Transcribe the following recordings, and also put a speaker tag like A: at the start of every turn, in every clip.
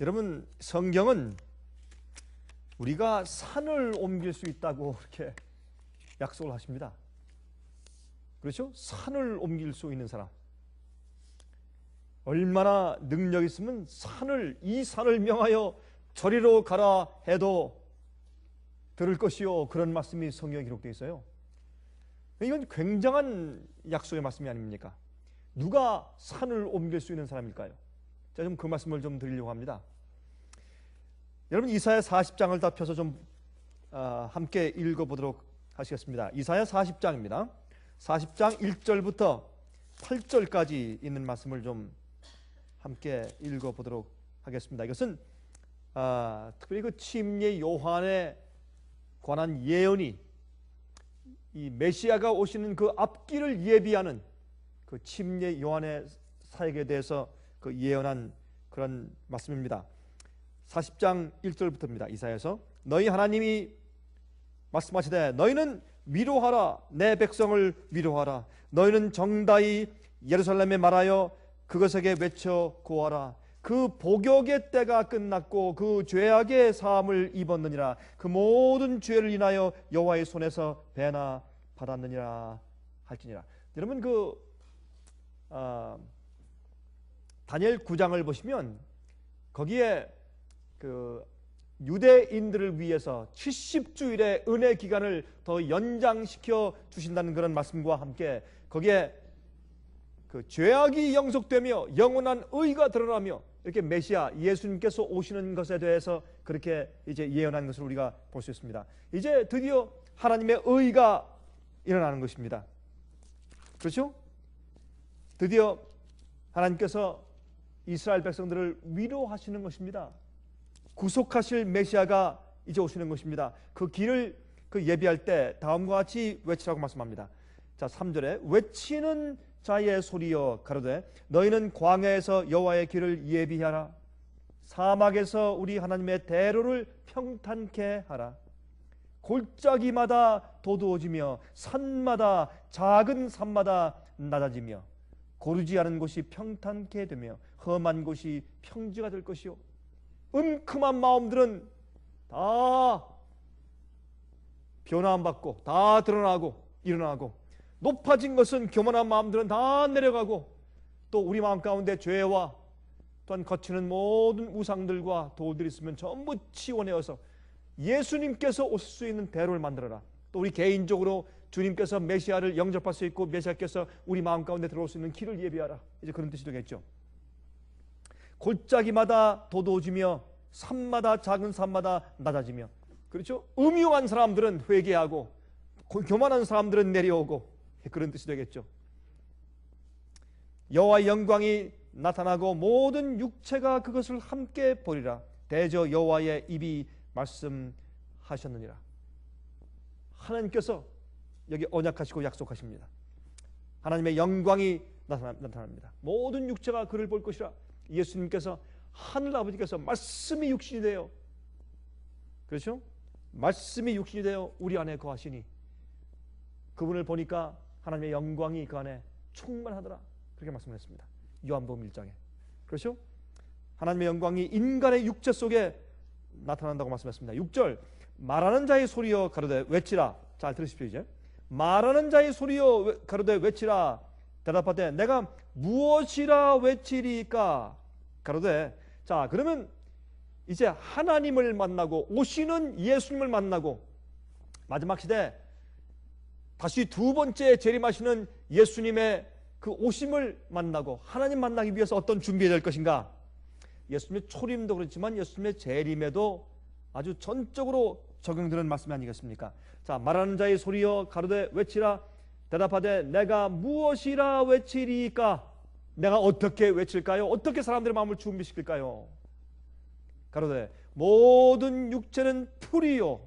A: 여러분, 성경은 우리가 산을 옮길 수 있다고 이렇게 약속을 하십니다. 그렇죠? 산을 옮길 수 있는 사람, 얼마나 능력 있으면 이 산을 명하여 저리로 가라 해도 들을 것이요, 그런 말씀이 성경에 기록되어 있어요. 이건 굉장한 약속의 말씀이 아닙니까? 누가 산을 옮길 수 있는 사람일까요? 자, 좀 그 말씀을 좀 드리려고 합니다. 여러분, 이사야 40장을 다 펴서 좀 함께 읽어보도록 하시겠습니다. 이사야 40장입니다. 40장 1절부터 8절까지 있는 말씀을 좀 함께 읽어보도록 하겠습니다. 이것은 특별히 그 침례 요한에 관한 예언이, 이 메시아가 오시는 그 앞길을 예비하는 그 침례 요한의 사역에 대해서 그 예언한 그런 말씀입니다. 40장 1절부터입니다. 이사야서, 너희 하나님이 말씀하시되 너희는 위로하라, 내 백성을 위로하라. 너희는 정다이 예루살렘에 말하여 그것에게 외쳐 고하라. 그 복역의 때가 끝났고 그 죄악의 사함을 입었느니라. 그 모든 죄를 인하여 여호와의 손에서 배나 받았느니라 할지니라. 여러분, 다니엘 9장을 보시면 거기에 그 유대인들을 위해서 70주일의 은혜 기간을 더 연장시켜 주신다는 그런 말씀과 함께 거기에 그 죄악이 영속되며 영원한 의가 드러나며 이렇게 메시아 예수님께서 오시는 것에 대해서 그렇게 이제 예언한 것을 우리가 볼 수 있습니다. 이제 드디어 하나님의 의가 일어나는 것입니다. 그렇죠? 드디어 하나님께서 이스라엘 백성들을 위로하시는 것입니다. 구속하실 메시아가 이제 오시는 것입니다. 그 길을 예비할 때 다음과 같이 외치라고 말씀합니다. 자, 3절에 외치는 자의 소리여 가로되 너희는 광야에서 여호와의 길을 예비하라. 사막에서 우리 하나님의 대로를 평탄케 하라. 골짜기마다 도두어지며 산마다 작은 산마다 낮아지며 고르지 않은 곳이 평탄케 되며 험한 곳이 평지가 될 것이요, 은큼한 마음들은 다 변화받고 다 드러나고 일어나고, 높아진 것은 교만한 마음들은 다 내려가고, 또 우리 마음 가운데 죄와 또한 거치는 모든 우상들과 돌들이 있으면 전부 치워내어서 예수님께서 오실 수 있는 대로를 만들어라. 또 우리 개인적으로 주님께서 메시아를 영접할 수 있고 메시아께서 우리 마음 가운데 들어올 수 있는 길을 예비하라. 이제 그런 뜻이 되겠죠. 골짜기마다 도도해지며 산마다 작은 산마다 낮아지며, 그렇죠? 음흉한 사람들은 회개하고 교만한 사람들은 내려오고, 그런 뜻이 되겠죠. 여호와의 영광이 나타나고 모든 육체가 그것을 함께 보리라. 대저 여호와의 입이 말씀하셨느니라. 하나님께서 여기 언약하시고 약속하십니다. 하나님의 영광이 나타납니다. 모든 육체가 그를 볼 것이라. 예수님께서, 하늘 아버지께서 말씀이 육신이 되어, 그렇죠? 말씀이 육신이 되어 우리 안에 거하시니 그분을 보니까 하나님의 영광이 그 안에 충만하더라. 그렇게 말씀을 했습니다. 요한복음 1장에. 그렇죠? 하나님의 영광이 인간의 육체 속에 나타난다고 말씀했습니다. 6절, 말하는 자의 소리여 가로되 외치라. 잘 들으십시오. 이제 말하는 자의 소리여 가로되 외치라. 대답하되 내가 무엇이라 외치리까 가로되. 자, 그러면 이제 하나님을 만나고 오시는 예수님을 만나고 마지막 시대 다시 두 번째 재림하시는 예수님의 그 오심을 만나고 하나님 만나기 위해서 어떤 준비해야 될 것인가? 예수님의 초림도 그렇지만 예수님의 재림에도 아주 전적으로 적용되는 말씀이 아니겠습니까? 자, 말하는 자의 소리여 가로되 외치라. 대답하되 내가 무엇이라 외치리까? 내가 어떻게 외칠까요? 어떻게 사람들의 마음을 준비시킬까요? 가로되 모든 육체는 풀이요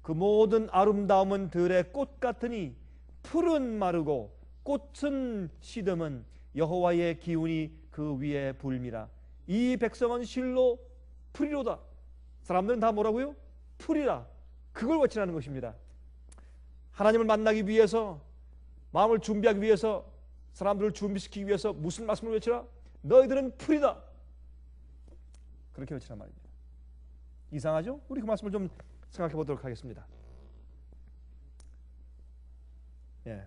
A: 그 모든 아름다움은 들의 꽃 같으니 풀은 마르고 꽃은 시듬은 여호와의 기운이 그 위에 불미라. 이 백성은 실로 풀이로다. 사람들은 다 뭐라고요? 풀이라. 그걸 외치라는 것입니다. 하나님을 만나기 위해서, 마음을 준비하기 위해서, 사람들을 준비시키기 위해서 무슨 말씀을 외치라? 너희들은 풀이다. 그렇게 외치란 말입니다. 이상하죠? 우리 그 말씀을 좀 생각해 보도록 하겠습니다. 예.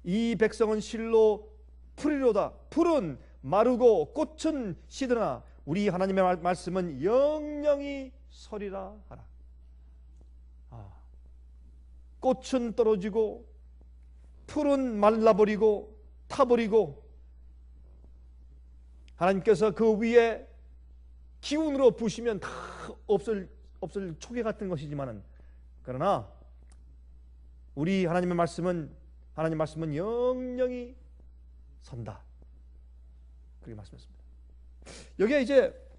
A: 이 백성은 실로 풀이로다. 풀은 마르고 꽃은 시드나 우리 하나님의 말씀은 영영이 서리라 하라. 꽃은 떨어지고 풀은 말라버리고 타버리고 하나님께서 그 위에 기운으로 부시면 다 없을 초계 같은 것이지만은 그러나 우리 하나님 말씀은 영영이 선다. 그렇게 말씀했습니다. 여기에 이제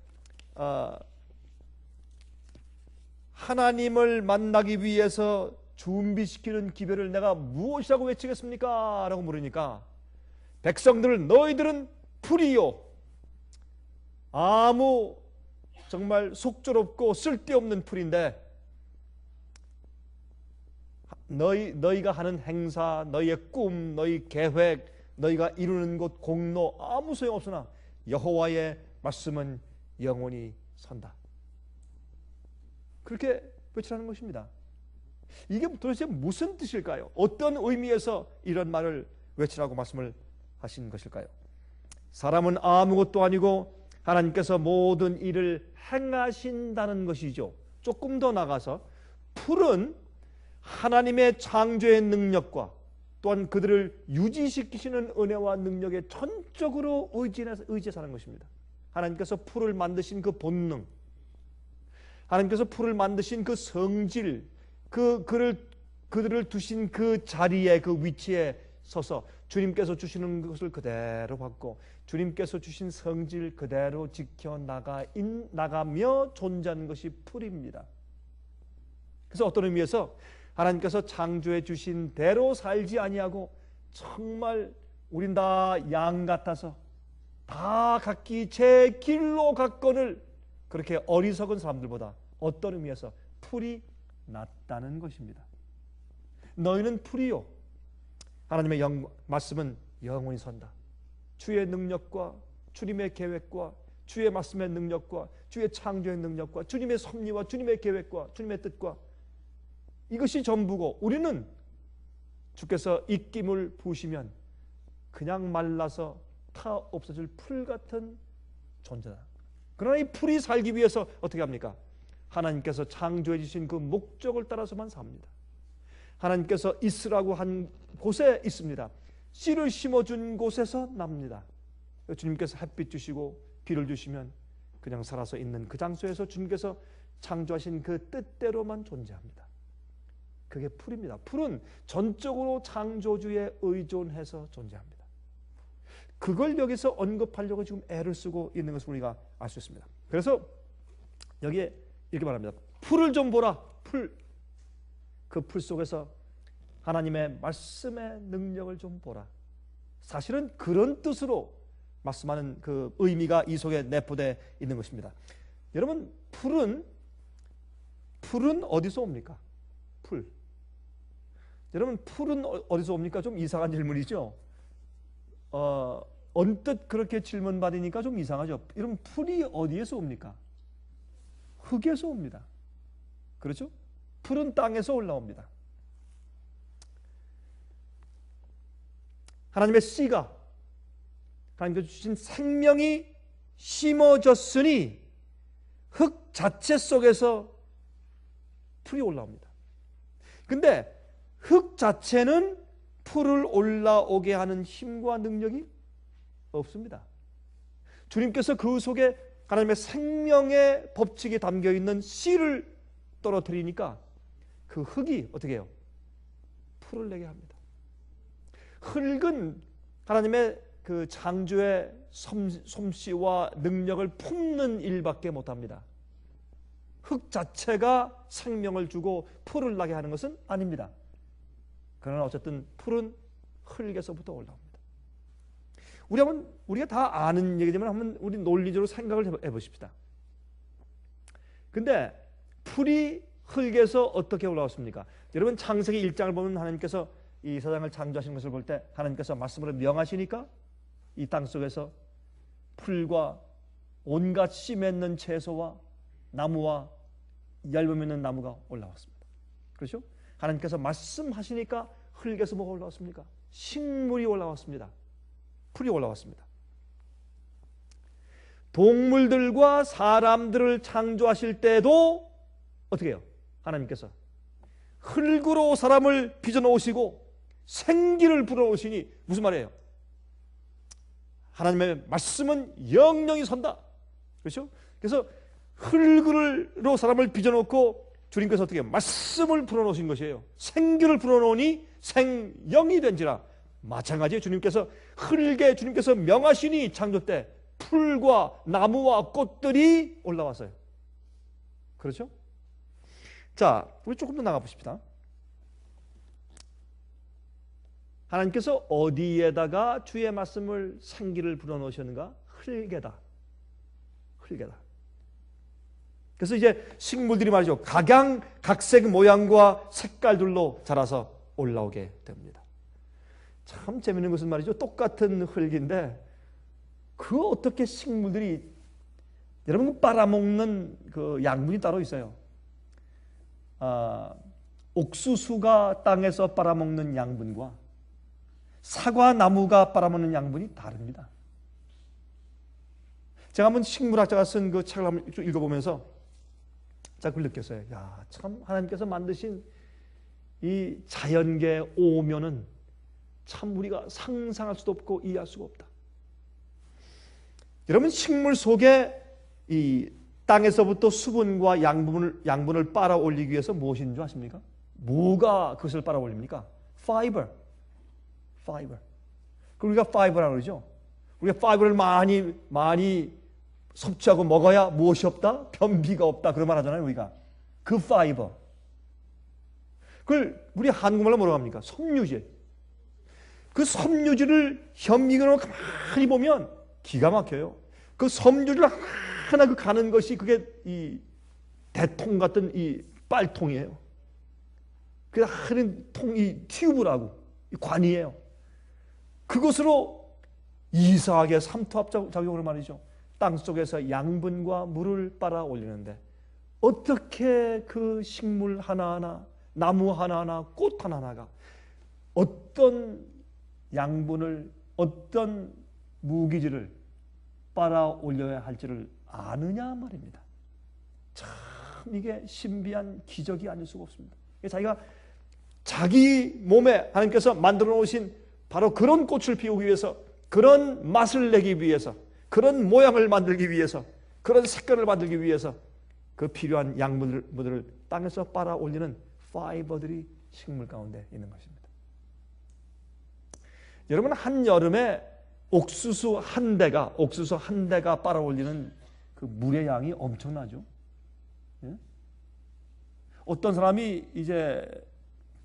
A: 하나님을 만나기 위해서 준비시키는 기별을 내가 무엇이라고 외치겠습니까? 라고 물으니까 백성들을 너희들은 풀이요 아무 정말 속절없고 쓸데없는 풀인데 너희가 하는 행사, 너희의 꿈, 너희 계획, 너희가 이루는 것, 공로 아무 소용없으나 여호와의 말씀은 영원히 선다. 그렇게 외치라는 것입니다. 이게 도대체 무슨 뜻일까요? 어떤 의미에서 이런 말을 외치라고 말씀을 하신 것일까요? 사람은 아무것도 아니고 하나님께서 모든 일을 행하신다는 것이죠. 조금 더 나가서 풀은 하나님의 창조의 능력과 또한 그들을 유지시키시는 은혜와 능력에 전적으로 의지해서 사는 것입니다. 하나님께서 풀을 만드신 그 본능, 하나님께서 풀을 만드신 그 성질, 그들을 두신 그 자리에, 그 위치에 서서 주님께서 주시는 것을 그대로 받고 주님께서 주신 성질 그대로 지켜나가며 존재하는 것이 풀입니다. 그래서 어떤 의미에서 하나님께서 창조해 주신 대로 살지 아니하고 정말 우린 다 양 같아서 다 각기 제 길로 갔거늘 그렇게 어리석은 사람들보다 어떤 의미에서 풀이 낫다는 것입니다. 너희는 풀이요 하나님의 말씀은 영원히 선다. 주의 능력과 주님의 계획과 주의 말씀의 능력과 주의 창조의 능력과 주님의 섭리와 주님의 계획과 주님의 뜻과 이것이 전부고 우리는 주께서 입김을 부으시면 그냥 말라서 타 없어질 풀 같은 존재다. 그러나 이 풀이 살기 위해서 어떻게 합니까? 하나님께서 창조해 주신 그 목적을 따라서만 삽니다. 하나님께서 있으라고 한 곳에 있습니다. 씨를 심어준 곳에서 납니다. 주님께서 햇빛 주시고 비를 주시면 그냥 살아서 있는 그 장소에서 주님께서 창조하신 그 뜻대로만 존재합니다. 그게 풀입니다. 풀은 전적으로 창조주에 의존해서 존재합니다. 그걸 여기서 언급하려고 지금 애를 쓰고 있는 것을 우리가 알 수 있습니다. 그래서 여기에 이렇게 말합니다. 풀을 좀 보라. 풀. 그 풀 속에서 하나님의 말씀의 능력을 좀 보라. 사실은 그런 뜻으로 말씀하는 그 의미가 이 속에 내포되어 있는 것입니다. 여러분, 풀은 어디서 옵니까? 풀. 여러분, 풀은 어디서 옵니까? 좀 이상한 질문이죠. 언뜻 그렇게 질문 받으니까 좀 이상하죠. 여러분, 풀이 어디에서 옵니까? 흙에서 옵니다. 그렇죠? 풀은 땅에서 올라옵니다. 하나님의 씨가 하나님께서 주신 생명이 심어졌으니 흙 자체 속에서 풀이 올라옵니다. 근데 흙 자체는 풀을 올라오게 하는 힘과 능력이 없습니다. 주님께서 그 속에 하나님의 생명의 법칙이 담겨있는 씨를 떨어뜨리니까 그 흙이 어떻게 해요? 풀을 내게 합니다. 흙은 하나님의 그 창조의 솜씨와 능력을 품는 일밖에 못합니다. 흙 자체가 생명을 주고 풀을 나게 하는 것은 아닙니다. 그러나 어쨌든 풀은 흙에서부터 올라옵니다. 우리가 다 아는 얘기지만 한번 우리 논리적으로 생각을 해보십시다. 근데 풀이 흙에서 어떻게 올라왔습니까? 여러분, 창세기 1장을 보면 하나님께서 이 세상을 창조하신 것을 볼 때 하나님께서 말씀으로 명하시니까 이 땅 속에서 풀과 온갖 씨 맺는 채소와 나무와 얇음 있는 나무가 올라왔습니다. 그렇죠? 하나님께서 말씀하시니까 흙에서 뭐가 올라왔습니까? 식물이 올라왔습니다. 풀이 올라왔습니다. 동물들과 사람들을 창조하실 때도 어떻게 해요? 하나님께서 흙으로 사람을 빚어놓으시고 생기를 불어넣으시니 무슨 말이에요? 하나님의 말씀은 영영이 선다. 그렇죠? 그래서 흙으로 사람을 빚어놓고 주님께서 어떻게 말씀을 불어넣으신 것이에요. 생기를 불어넣으니 생영이 된지라. 마찬가지에 주님께서 흙에 주님께서 명하시니 창조 때 풀과 나무와 꽃들이 올라왔어요. 그렇죠? 자, 우리 조금 더 나가 보십시다. 하나님께서 어디에다가 주의 말씀을 생기를 불어넣으셨는가? 흙에다. 흙에다. 그래서 이제 식물들이 말이죠. 각색 모양과 색깔들로 자라서 올라오게 됩니다. 참 재밌는 것은 말이죠. 똑같은 흙인데 그 어떻게 식물들이 여러분 빨아먹는 그 양분이 따로 있어요. 옥수수가 땅에서 빨아먹는 양분과 사과나무가 빨아먹는 양분이 다릅니다. 제가 한번 식물학자가 쓴 그 책을 한번 읽어보면서 자, 그걸 느꼈어요. 야, 참 하나님께서 만드신 이 자연계 오면은 참 우리가 상상할 수도 없고 이해할 수가 없다. 여러분 식물 속에 이 땅에서부터 수분과 양분을 빨아 올리기 위해서 무엇인 줄 아십니까? 뭐가 그것을 빨아 올립니까? 파이버. 우리가 파이버라고 그러죠. 우리가 파이버를 많이 섭취하고 먹어야 무엇이 없다? 변비가 없다. 그런 말 하잖아요, 우리가. 그 파이버. 그걸 우리 한국말로 뭐라고 합니까? 섬유질. 그 섬유질을 현미경으로 가만히 보면 기가 막혀요. 그 섬유질 하나 그 가는 것이 그게 이 대통 같은 이 빨통이에요. 그 하는 통이 튜브라고 이 관이에요. 그것으로 이상하게 삼투압작용으로 말이죠. 땅 속에서 양분과 물을 빨아 올리는데 어떻게 그 식물 하나하나, 나무 하나하나, 꽃 하나하나가 어떤 양분을, 어떤 무기질을 빨아 올려야 할지를 아느냐 말입니다. 참 이게 신비한 기적이 아닐 수가 없습니다. 자기가 자기 몸에 하나님께서 만들어 놓으신 바로 그런 꽃을 피우기 위해서, 그런 맛을 내기 위해서, 그런 모양을 만들기 위해서, 그런 색깔을 만들기 위해서 그 필요한 양분들을 땅에서 빨아 올리는 파이버들이 식물 가운데 있는 것입니다. 여러분 한여름에 옥수수 한 대가 빨아 올리는 그 물의 양이 엄청나죠. 예? 어떤 사람이 이제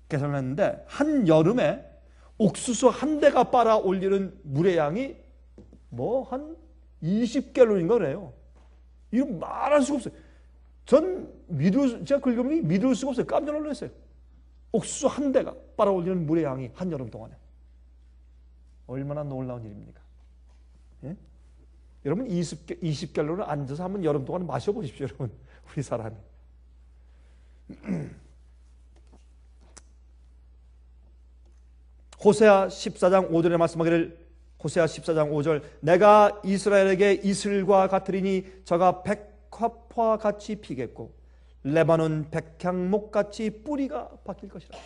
A: 계산을 했는데 한여름에 옥수수 한 대가 빨아 올리는 물의 양이 뭐 한 20갤론인가 그래요. 이거 말할 수가 없어요. 제가 긁으면 믿을 수가 없어요. 깜짝 놀랐어요. 옥수수 한 대가 빨아 올리는 물의 양이 한여름 동안에. 얼마나 놀라운 일입니까? 예? 여러분 20갤론을 앉아서 한번 여름 동안 마셔보십시오. 여러분 우리 사람이. 호세아 14장 5절에 말씀하기를 호세아 14장 5절 내가 이스라엘에게 이슬과 같으리니 저가 백합화 같이 피겠고 레바논 백향목 같이 뿌리가 바뀔 것이라.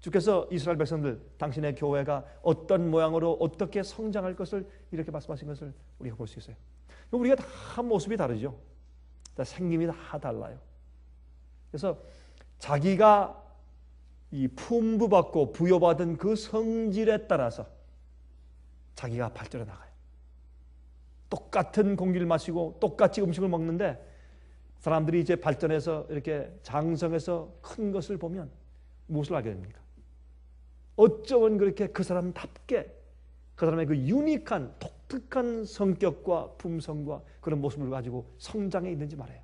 A: 주께서 이스라엘 백성들 당신의 교회가 어떤 모양으로 어떻게 성장할 것을 이렇게 말씀하신 것을 우리가 볼 수 있어요. 우리가 다 모습이 다르죠. 다 생김이 다 달라요. 그래서 자기가 이 품부받고 부여받은 그 성질에 따라서 자기가 발전해 나가요. 똑같은 공기를 마시고 똑같이 음식을 먹는데 사람들이 이제 발전해서 이렇게 장성해서 큰 것을 보면 무엇을 알게 됩니까? 어쩌면 그렇게 그 사람답게 그 사람의 그 유니크한 독특한 성격과 품성과 그런 모습을 가지고 성장해 있는지 말해요.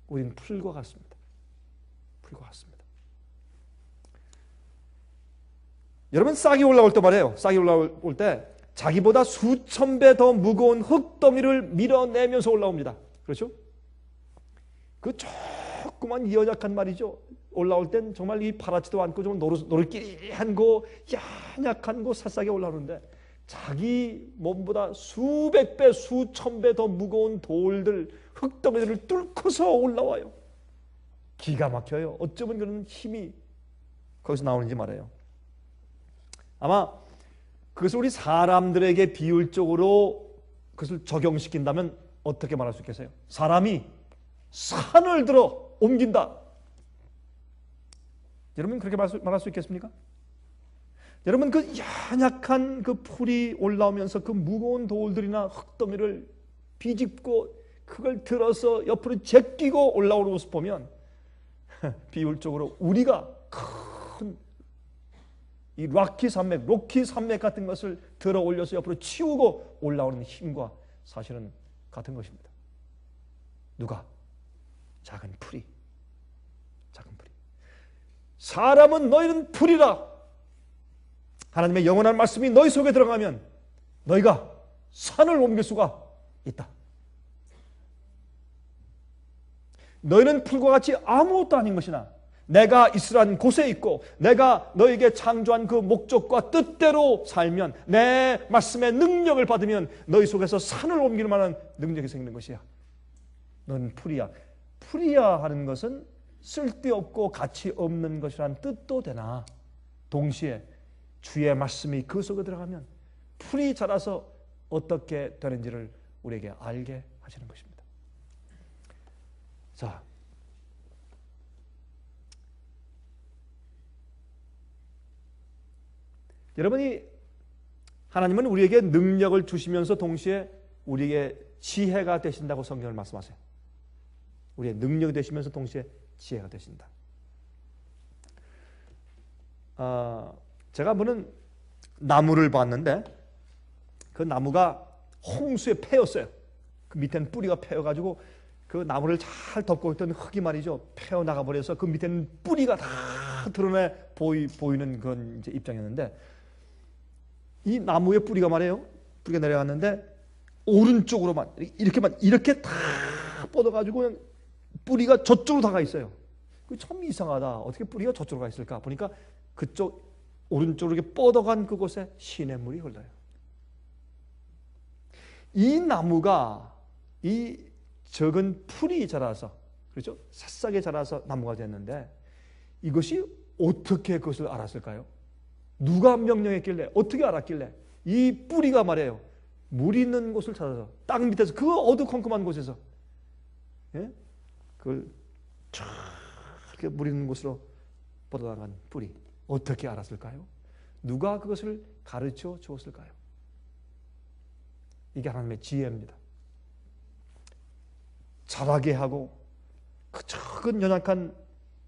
A: 우리는 풀과 같습니다. 풀과 같습니다. 여러분 싹이 올라올 때 말이에요. 싹이 올라올 때 자기보다 수천 배 더 무거운 흙더미를 밀어내면서 올라옵니다. 그렇죠? 그 조그만 연약한 말이죠. 올라올 땐 정말 이 파랗지도 않고 좀 노릇끼리한 거, 연약한 거 새싸게 올라오는데 자기 몸보다 수백 배, 수천 배 더 무거운 돌들, 흙더미들을 뚫고서 올라와요. 기가 막혀요. 어쩌면 그런 힘이 거기서 나오는지 말해요. 아마 그것을 우리 사람들에게 비율적으로 그것을 적용시킨다면 어떻게 말할 수 있겠어요? 사람이 산을 들어 옮긴다. 여러분 그렇게 말할 수 있겠습니까? 여러분 그 연약한 그 풀이 올라오면서 그 무거운 돌들이나 흙더미를 비집고 그걸 들어서 옆으로 제끼고 올라오는 모습 보면 비율적으로 우리가 큰 이 로키 산맥 같은 것을 들어 올려서 옆으로 치우고 올라오는 힘과 사실은 같은 것입니다. 누가? 작은 풀이. 사람은 너희는 풀이라. 하나님의 영원한 말씀이 너희 속에 들어가면 너희가 산을 옮길 수가 있다. 너희는 풀과 같이 아무것도 아닌 것이나 내가 있으란 곳에 있고 내가 너에게 창조한 그 목적과 뜻대로 살면 내 말씀의 능력을 받으면 너희 속에서 산을 옮길 만한 능력이 생기는 것이야. 너는 풀이야. 풀이야 하는 것은 쓸데없고 가치 없는 것이란 뜻도 되나 동시에 주의 말씀이 그 속에 들어가면 풀이 자라서 어떻게 되는지를 우리에게 알게 하시는 것입니다. 자, 여러분이 하나님은 우리에게 능력을 주시면서 동시에 우리에게 지혜가 되신다고 성경을 말씀하세요. 우리의 능력이 되시면서 동시에 지혜가 되신다. 제가 한번은 나무를 봤는데 그 나무가 홍수에 패였어요. 그 밑에는 뿌리가 패여가지고 그 나무를 잘 덮고 있던 흙이 말이죠. 패어나가 버려서 그 밑에는 뿌리가 다 드러내 보이는 그런 이제 입장이었는데 이 나무의 뿌리가 말이에요. 뿌리가 내려갔는데 오른쪽으로만 이렇게 다 뻗어가지고 뿌리가 저쪽으로 다가 있어요. 그 참 이상하다. 어떻게 뿌리가 저쪽으로 가 있을까? 보니까 그쪽 오른쪽으로 이렇게 뻗어간 그곳에 시냇물이 흘러요. 이 나무가 이 적은 풀이 자라서 그렇죠? 새싹에 자라서 나무가 됐는데 이것이 어떻게 그것을 알았을까요? 누가 명령했길래 어떻게 알았길래 이 뿌리가 말이에요. 물 있는 곳을 찾아서 땅 밑에서 그 어두컴컴한 곳에서 그걸 이렇게 물 있는 곳으로 뻗어나간 뿌리 어떻게 알았을까요? 누가 그것을 가르쳐 주었을까요? 이게 하나님의 지혜입니다. 자라게 하고 그 작은 연약한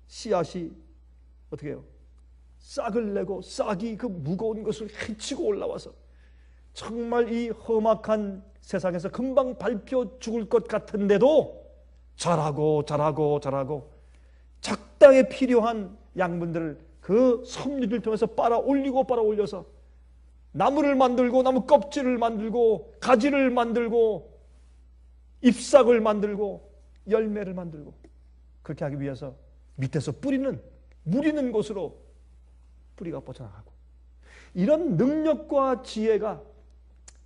A: 씨앗이 어떻게 해요? 싹을 내고 싹이 그 무거운 것을 헤치고 올라와서 정말 이 험악한 세상에서 금방 밟혀 죽을 것 같은데도 자라고 적당히 필요한 양분들을 그 섭리를 통해서 빨아 올려서 나무를 만들고 나무 껍질을 만들고 가지를 만들고 잎사귀를 만들고 열매를 만들고 그렇게 하기 위해서 밑에서 뿌리는 물 있는 곳으로 뿌리가 뻗어나가고 이런 능력과 지혜가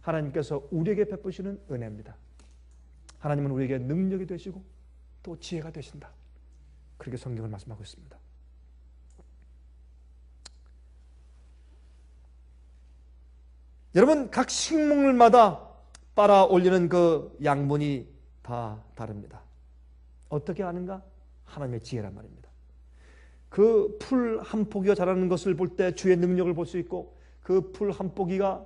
A: 하나님께서 우리에게 베푸시는 은혜입니다. 하나님은 우리에게 능력이 되시고 또 지혜가 되신다. 그렇게 성경을 말씀하고 있습니다. 여러분 각 식물마다 빨아 올리는 그 양분이 다 다릅니다. 어떻게 아는가? 하나님의 지혜란 말입니다. 그 풀 한 포기가 자라는 것을 볼 때 주의 능력을 볼 수 있고 그 풀 한 포기가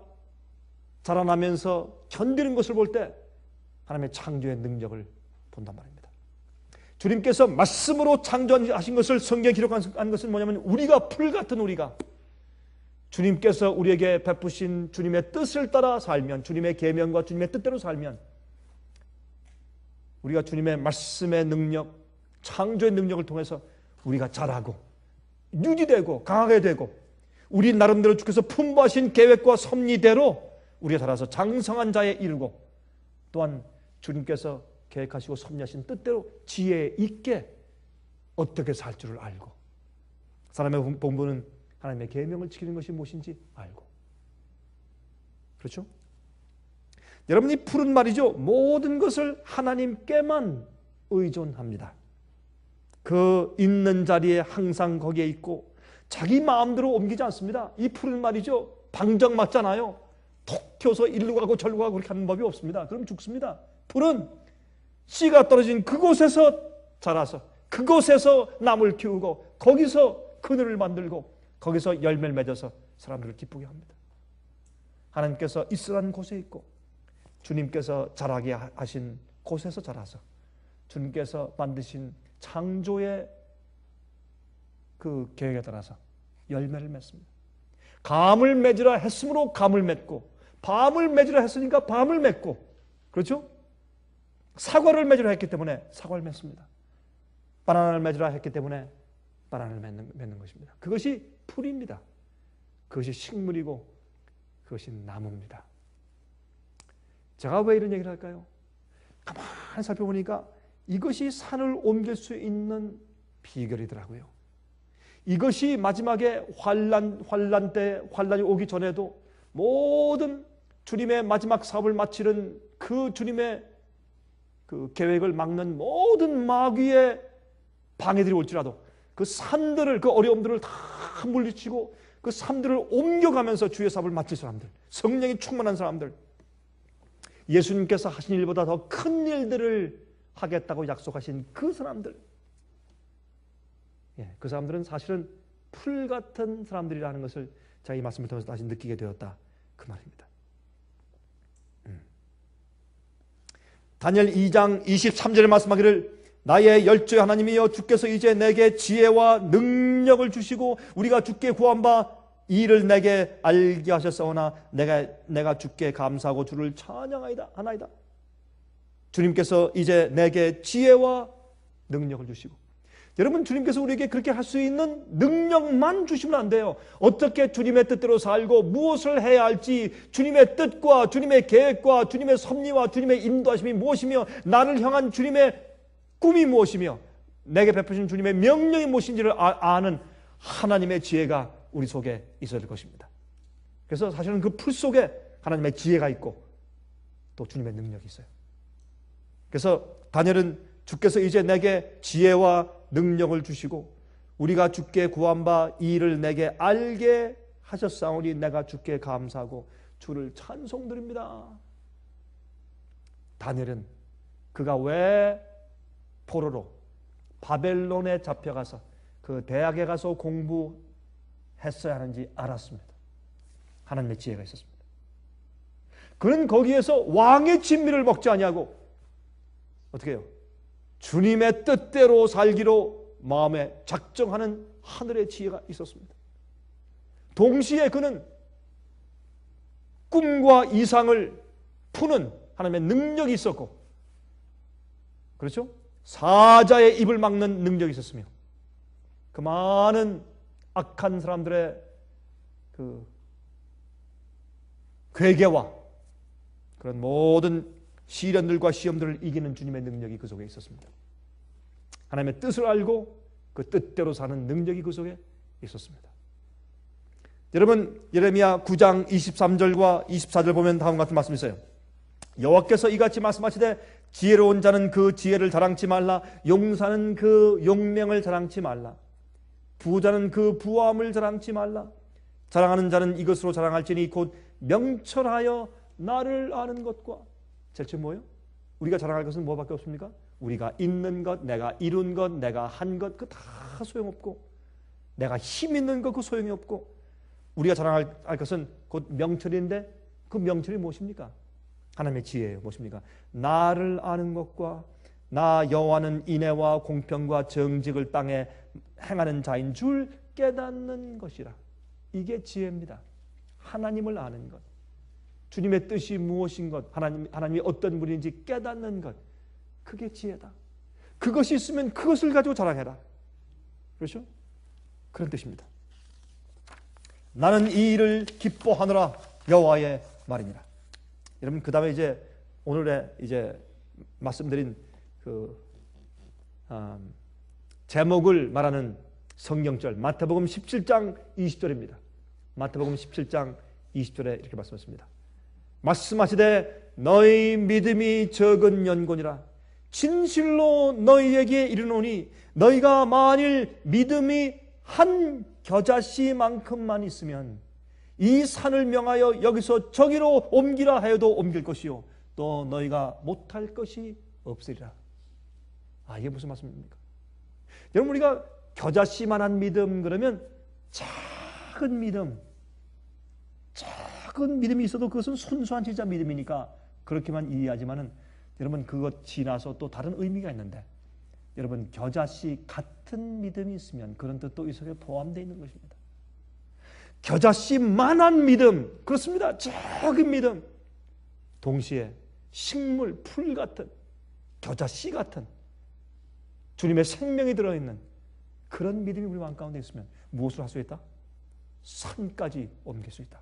A: 자라나면서 견디는 것을 볼 때 하나님의 창조의 능력을 본단 말입니다. 주님께서 말씀으로 창조하신 것을 성경에 기록한 것은 뭐냐면 우리가 풀 같은 우리가 주님께서 우리에게 베푸신 주님의 뜻을 따라 살면 주님의 계명과 주님의 뜻대로 살면 우리가 주님의 말씀의 능력, 창조의 능력을 통해서 우리가 자라고 유지되고 강하게 되고 우리 나름대로 주께서 품보하신 계획과 섭리대로 우리가 자라서 장성한 자에 이르고 또한 주님께서 계획하시고 섭리하신 뜻대로 지혜 있게 어떻게 살 줄을 알고 사람의 본분은 하나님의 계명을 지키는 것이 무엇인지 알고 그렇죠? 여러분이 푸른 말이죠. 모든 것을 하나님께만 의존합니다. 그 있는 자리에 항상 거기에 있고 자기 마음대로 옮기지 않습니다. 이 푸른 말이죠. 방정 맞잖아요. 톡 튀어서 일로 가고 절로 가고 그렇게 하는 법이 없습니다. 그럼 죽습니다. 풀은 씨가 떨어진 그곳에서 자라서 그곳에서 나무를 키우고 거기서 그늘을 만들고 거기서 열매를 맺어서 사람들을 기쁘게 합니다. 하나님께서 있으라는 곳에 있고 주님께서 자라게 하신 곳에서 자라서 주님께서 만드신 창조의 그 계획에 따라서 열매를 맺습니다. 감을 맺으라 했으므로 감을 맺고 밤을 맺으라 했으니까 밤을 맺고 그렇죠? 사과를 맺으라 했기 때문에 사과를 맺습니다. 바나나를 맺으라 했기 때문에 바나나를 맺는 것입니다. 그것이 풀입니다. 그것이 식물이고 그것이 나무입니다. 제가 왜 이런 얘기를 할까요? 가만히 살펴보니까 이것이 산을 옮길 수 있는 비결이더라고요. 이것이 마지막에 환란이 오기 전에도 모든 주님의 마지막 사업을 마치는 그 주님의 그 계획을 막는 모든 마귀의 방해들이 올지라도 그 산들을 그 어려움들을 다 물리치고 그 산들을 옮겨가면서 주의 사업을 마칠 사람들, 성령이 충만한 사람들, 예수님께서 하신 일보다 더 큰 일들을 하겠다고 약속하신 그 사람들, 그 사람들은 사실은 풀 같은 사람들이라는 것을 제가 이 말씀을 통해서 다시 느끼게 되었다 그 말입니다. 다니엘 2장 23절에 말씀하기를 나의 열조의 하나님이여 주께서 이제 내게 지혜와 능력을 주시고 우리가 주께 구한 바 이를 내게 알게 하셨사오나 내가 주께 감사하고 주를 찬양하나이다 하나이다. 주님께서 이제 내게 지혜와 능력을 주시고 여러분 주님께서 우리에게 그렇게 할 수 있는 능력만 주시면 안 돼요. 어떻게 주님의 뜻대로 살고 무엇을 해야 할지 주님의 뜻과 주님의 계획과 주님의 섭리와 주님의 인도하심이 무엇이며 나를 향한 주님의 꿈이 무엇이며 내게 베푸신 주님의 명령이 무엇인지를 아는 하나님의 지혜가 우리 속에 있어야 될 것입니다. 그래서 사실은 그 풀 속에 하나님의 지혜가 있고 또 주님의 능력이 있어요. 그래서 다니엘은 주께서 이제 내게 지혜와 능력을 주시고 우리가 주께 구한 바 이 일을 내게 알게 하셨사오니 내가 주께 감사하고 주를 찬송드립니다. 다니엘은 그가 왜 포로로 바벨론에 잡혀가서 그 대학에 가서 공부했어야 하는지 알았습니다. 하나님의 지혜가 있었습니다. 그는 거기에서 왕의 진미를 먹지 아니하고 어떻게 해요? 주님의 뜻대로 살기로 마음에 작정하는 하늘의 지혜가 있었습니다. 동시에 그는 꿈과 이상을 푸는 하나님의 능력이 있었고 그렇죠? 사자의 입을 막는 능력이 있었으며 그 많은 악한 사람들의 그 괴계와 그런 모든 시련들과 시험들을 이기는 주님의 능력이 그 속에 있었습니다. 하나님의 뜻을 알고 그 뜻대로 사는 능력이 그 속에 있었습니다. 여러분 예레미야 9장 23절과 24절 보면 다음과 같은 말씀이 있어요. 여호와께서 이같이 말씀하시되 지혜로운 자는 그 지혜를 자랑치 말라 용사는 그 용명을 자랑치 말라 부자는 그 부함을 자랑치 말라 자랑하는 자는 이것으로 자랑할지니 곧 명철하여 나를 아는 것과 제일 뭐예요? 우리가 자랑할 것은 뭐밖에 없습니까? 우리가 있는 것, 내가 이룬 것, 내가 한 것 그 다 소용없고 내가 힘 있는 것 그 소용이 없고 우리가 자랑할 것은 곧 명철인데 그 명철이 무엇입니까? 하나님의 지혜예요. 무엇입니까? 나를 아는 것과 나 여호와는 인애와 공평과 정직을 땅에 행하는 자인 줄 깨닫는 것이라. 이게 지혜입니다. 하나님을 아는 것, 주님의 뜻이 무엇인 것, 하나님이 어떤 분인지 깨닫는 것, 그게 지혜다. 그것이 있으면 그것을 가지고 자랑해라. 그렇죠? 그런 뜻입니다. 나는 이 일을 기뻐하노라 여호와의 말이니라. 여러분, 그 다음에 이제 오늘의 이제 말씀드린 제목을 말하는 성경절, 마태복음 17장 20절입니다. 마태복음 17장 20절에 이렇게 말씀하십니다. 말씀하시되 너희 믿음이 적은 연고니라. 진실로 너희에게 이르노니 너희가 만일 믿음이 한 겨자씨만큼만 있으면 이 산을 명하여 여기서 저기로 옮기라 하여도 옮길 것이요 또 너희가 못할 것이 없으리라. 이게 무슨 말씀입니까? 여러분, 우리가 겨자씨만한 믿음 그러면 작은 믿음이 있어도 그것은 순수한 진짜 믿음이니까 그렇게만 이해하지만은 여러분, 그것 지나서 또 다른 의미가 있는데, 여러분, 겨자씨 같은 믿음이 있으면 그런 뜻도 이 속에 포함되어 있는 것입니다. 겨자씨만한 믿음, 그렇습니다. 작은 믿음, 동시에 식물, 풀 같은, 겨자씨 같은 주님의 생명이 들어있는 그런 믿음이 우리 마음 가운데 있으면 무엇을 할 수 있다? 산까지 옮길 수 있다.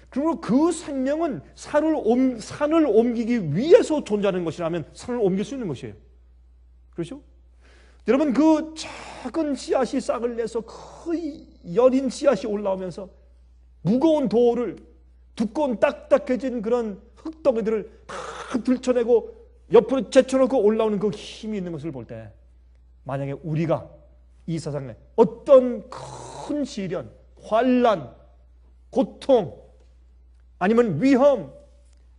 A: 그러므로 그 생명은 산을 옮기기 위해서 존재하는 것이라면 산을 옮길 수 있는 것이에요. 그렇죠? 여러분, 그 작은 씨앗이 싹을 내서 거의 여린 씨앗이 올라오면서 무거운 돌을, 두꺼운 딱딱해진 그런 흙덩이들을 다 들쳐내고 옆으로 제쳐놓고 올라오는 그 힘이 있는 것을 볼 때, 만약에 우리가 이 세상에 어떤 큰 시련, 환난, 고통, 아니면 위험,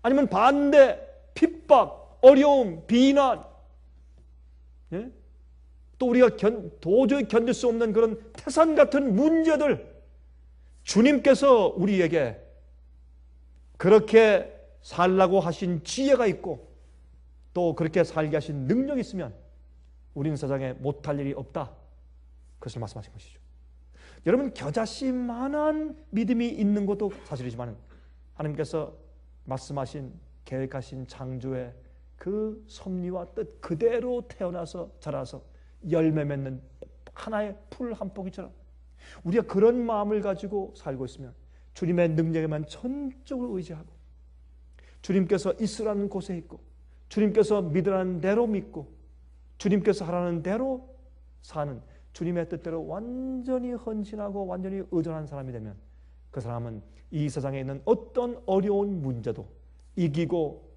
A: 아니면 반대, 핍박, 어려움, 비난, 또 우리가 도저히 견딜 수 없는 그런 태산 같은 문제들, 주님께서 우리에게 그렇게 살라고 하신 지혜가 있고 또 그렇게 살게 하신 능력이 있으면 우리는 세상에 못할 일이 없다. 그것을 말씀하신 것이죠. 여러분, 겨자씨만한 믿음이 있는 것도 사실이지만 하나님께서 말씀하신, 계획하신 창조의 그 섭리와 뜻 그대로 태어나서 자라서 열매 맺는 하나의 풀 한 포기처럼 우리가 그런 마음을 가지고 살고 있으면 주님의 능력에만 전적으로 의지하고 주님께서 있으라는 곳에 있고 주님께서 믿으라는 대로 믿고 주님께서 하라는 대로 사는 주님의 뜻대로 완전히 헌신하고 완전히 의존한 사람이 되면 그 사람은 이 세상에 있는 어떤 어려운 문제도 이기고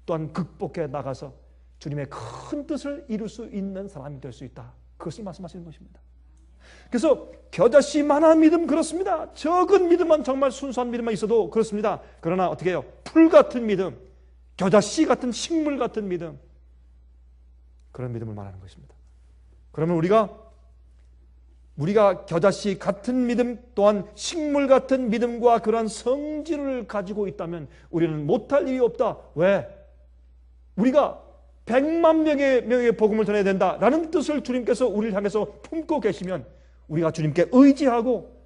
A: 또한 극복해 나가서 주님의 큰 뜻을 이룰 수 있는 사람이 될 수 있다. 그것을 말씀하시는 것입니다. 그래서 겨자씨만한 믿음 그렇습니다. 적은 믿음만, 정말 순수한 믿음만 있어도 그렇습니다. 그러나 어떻게 해요? 풀 같은 믿음, 겨자씨 같은 식물 같은 믿음, 그런 믿음을 말하는 것입니다. 그러면 우리가 겨자씨 같은 믿음 또한 식물 같은 믿음과 그러한 성질을 가지고 있다면 우리는 못할 일이 없다. 왜? 우리가 100만 명의 복음을 전해야 된다라는 뜻을 주님께서 우리를 향해서 품고 계시면 우리가 주님께 의지하고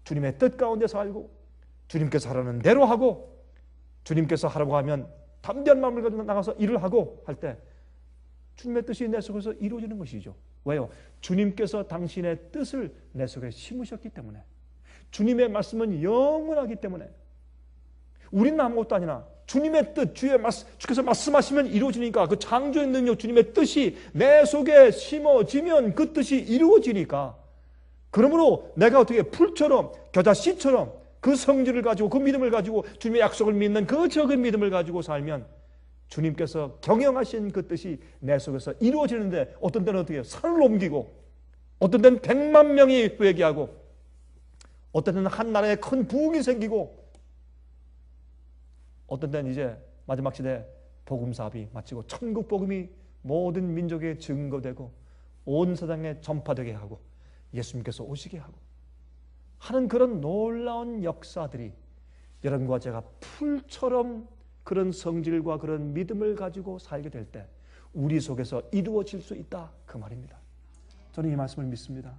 A: 주님의 뜻 가운데 살고 주님께서 하라는 대로 하고 주님께서 하라고 하면 담대한 마음을 가지고 나가서 일을 하고 할 때 주님의 뜻이 내 속에서 이루어지는 것이죠. 왜요? 주님께서 당신의 뜻을 내 속에 심으셨기 때문에, 주님의 말씀은 영원하기 때문에, 우리는 아무것도 아니나 주님의 뜻, 주께서 말씀하시면 이루어지니까, 그 창조의 능력, 주님의 뜻이 내 속에 심어지면 그 뜻이 이루어지니까, 그러므로 내가 어떻게 풀처럼, 겨자씨처럼 그 성질을 가지고, 그 믿음을 가지고 주님의 약속을 믿는 그 적은 믿음을 가지고 살면 주님께서 경영하신 그 뜻이 내 속에서 이루어지는데, 어떤 때는 어떻게 해요? 산을 옮기고, 어떤 때는 100만 명이 회개하고, 어떤 때는 한 나라에 큰 부흥이 생기고, 어떤 때는 이제 마지막 시대 복음 사업이 마치고 천국 복음이 모든 민족에 증거되고 온 세상에 전파되게 하고 예수님께서 오시게 하고 하는 그런 놀라운 역사들이 여러분과 제가 풀처럼 그런 성질과 그런 믿음을 가지고 살게 될 때 우리 속에서 이루어질 수 있다, 그 말입니다. 저는 이 말씀을 믿습니다.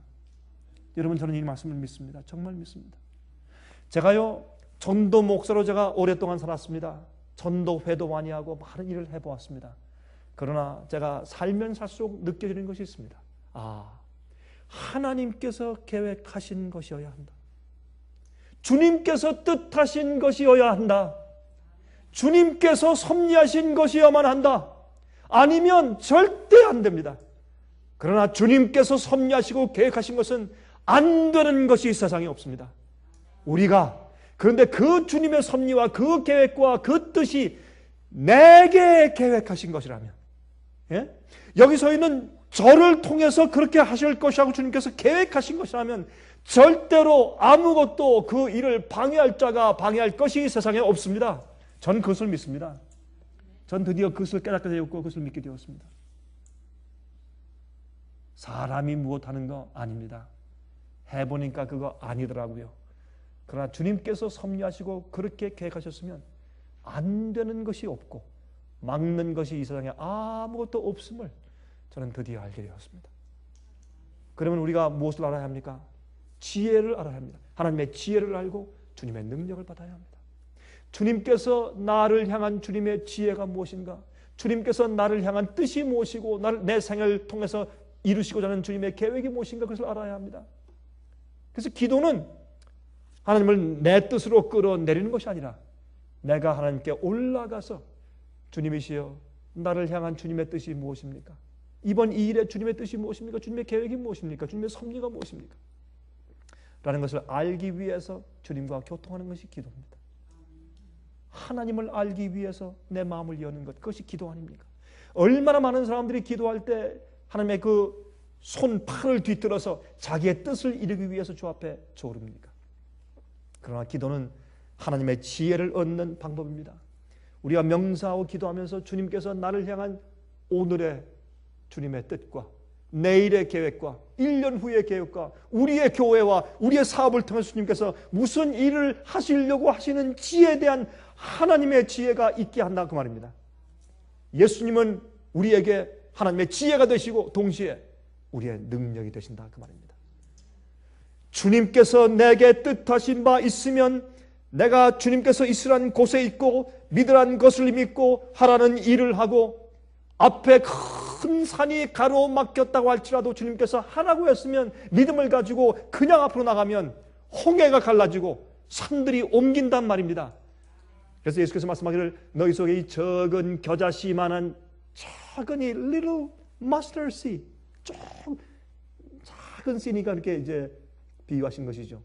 A: 여러분, 저는 이 말씀을 믿습니다. 정말 믿습니다. 제가요, 전도 목사로 제가 오랫동안 살았습니다. 전도회도 많이 하고 많은 일을 해보았습니다. 그러나 제가 살면 살수록 느껴지는 것이 있습니다. 하나님께서 계획하신 것이어야 한다. 주님께서 뜻하신 것이어야 한다. 주님께서 섭리하신 것이어야만 한다. 아니면 절대 안 됩니다. 그러나 주님께서 섭리하시고 계획하신 것은 안 되는 것이 세상에 없습니다. 그런데 그 주님의 섭리와 그 계획과 그 뜻이 내게 계획하신 것이라면, 예? 여기서 있는 저를 통해서 그렇게 하실 것이라고 주님께서 계획하신 것이라면 절대로 아무것도 그 일을 방해할 자가 방해할 것이 세상에 없습니다. 전 그것을 믿습니다. 전 드디어 그것을 깨닫게 되었고 그것을 믿게 되었습니다. 사람이 무엇하는 거 아닙니다. 해보니까 그거 아니더라고요. 그러나 주님께서 섭리하시고 그렇게 계획하셨으면 안 되는 것이 없고 막는 것이 이 세상에 아무것도 없음을 저는 드디어 알게 되었습니다. 그러면 우리가 무엇을 알아야 합니까? 지혜를 알아야 합니다. 하나님의 지혜를 알고 주님의 능력을 받아야 합니다. 주님께서 나를 향한 주님의 지혜가 무엇인가? 주님께서 나를 향한 뜻이 무엇이고 내 생애를 통해서 이루시고자 하는 주님의 계획이 무엇인가? 그것을 알아야 합니다. 그래서 기도는 하나님을 내 뜻으로 끌어내리는 것이 아니라 내가 하나님께 올라가서 주님이시여 나를 향한 주님의 뜻이 무엇입니까? 이번 이 일에 주님의 뜻이 무엇입니까? 주님의 계획이 무엇입니까? 주님의 섭리가 무엇입니까? 라는 것을 알기 위해서 주님과 교통하는 것이 기도입니다. 하나님을 알기 위해서 내 마음을 여는 것, 그것이 기도 아닙니까? 얼마나 많은 사람들이 기도할 때 하나님의 그 손, 팔을 뒤틀어서 자기의 뜻을 이루기 위해서 주 앞에 조릅니까? 그러나 기도는 하나님의 지혜를 얻는 방법입니다. 우리가 명사하고 기도하면서 주님께서 나를 향한 오늘의 주님의 뜻과 내일의 계획과 1년 후의 계획과 우리의 교회와 우리의 사업을 통해서 주님께서 무슨 일을 하시려고 하시는 지혜에 대한 하나님의 지혜가 있게 한다 그 말입니다. 예수님은 우리에게 하나님의 지혜가 되시고 동시에 우리의 능력이 되신다 그 말입니다. 주님께서 내게 뜻하신 바 있으면 내가 주님께서 있으란 곳에 있고 믿으란 것을 믿고 하라는 일을 하고 앞에 큰 산이 가로막혔다고 할지라도 주님께서 하라고 했으면 믿음을 가지고 그냥 앞으로 나가면 홍해가 갈라지고 산들이 옮긴단 말입니다. 그래서 예수께서 말씀하기를 너희 속에 이 적은 겨자씨만한 작은 이 little mustard seed, 좀 작은 씨니까 이렇게 이제 비유하신 것이죠.